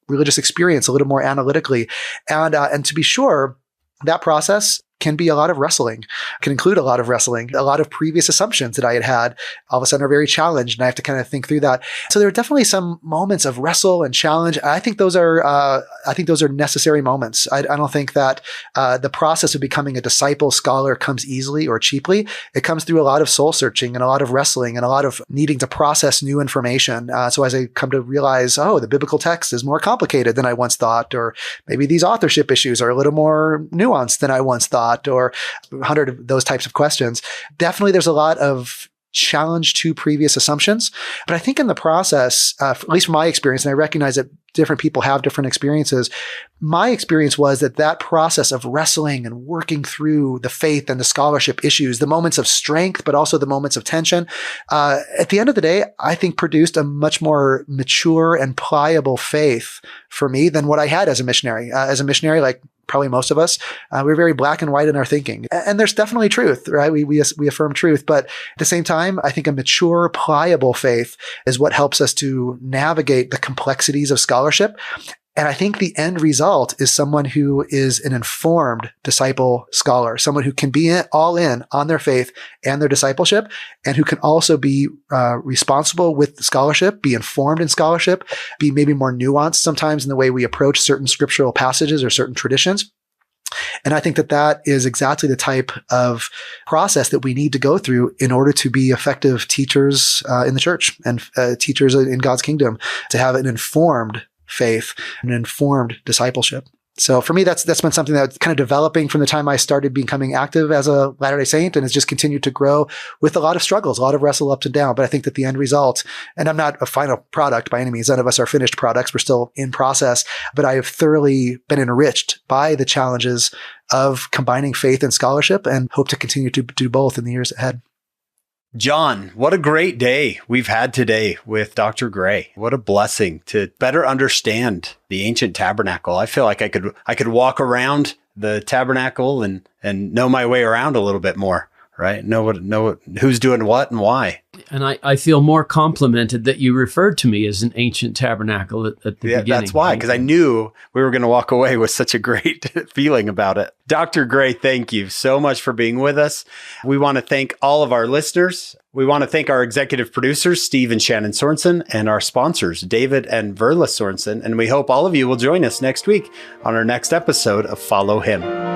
religious experience a little more analytically. And to be sure, that process can be a lot of wrestling, can include a lot of wrestling. A lot of previous assumptions that I had all of a sudden are very challenged, and I have to kind of think through that. So there are definitely some moments of wrestle and challenge. I think those are necessary moments. I don't think that the process of becoming a disciple scholar comes easily or cheaply. It comes through a lot of soul searching and a lot of wrestling and a lot of needing to process new information. So as I come to realize, the biblical text is more complicated than I once thought, or maybe these authorship issues are a little more nuanced than I once thought, or 100 of those types of questions. Definitely there's a lot of challenge to previous assumptions. But I think in the process, at least from my experience, and I recognize that different people have different experiences, my experience was that process of wrestling and working through the faith and the scholarship issues, the moments of strength, but also the moments of tension, at the end of the day, I think produced a much more mature and pliable faith for me than what I had as a missionary. Like probably most of us, we're very black and white in our thinking. And there's definitely truth, right? We affirm truth. But at the same time, I think a mature, pliable faith is what helps us to navigate the complexities of scholarship. And I think the end result is someone who is an informed disciple scholar, someone who can be all in on their faith and their discipleship, and who can also be responsible with scholarship, be informed in scholarship, be maybe more nuanced sometimes in the way we approach certain scriptural passages or certain traditions. And I think that is exactly the type of process that we need to go through in order to be effective teachers in the church and teachers in God's kingdom, to have an informed faith and informed discipleship. So for me, that's been something that's kind of developing from the time I started becoming active as a Latter-day Saint, and has just continued to grow with a lot of struggles, a lot of wrestle up and down. But I think that the end result, and I'm not a final product by any means, none of us are finished products. We're still in process, but I have thoroughly been enriched by the challenges of combining faith and scholarship, and hope to continue to do both in the years ahead. John, what a great day we've had today with Dr. Gray. What a blessing to better understand the ancient tabernacle. I feel like I could walk around the tabernacle and know my way around a little bit more, right? Know who's doing what and why. And I feel more complimented that you referred to me as an ancient tabernacle at the beginning. That's why, because I knew we were going to walk away with such a great feeling about it. Dr. Gray, thank you so much for being with us. We want to thank all of our listeners. We want to thank our executive producers, Steve and Shannon Sorensen, and our sponsors, David and Verla Sorensen. And we hope all of you will join us next week on our next episode of Follow Him.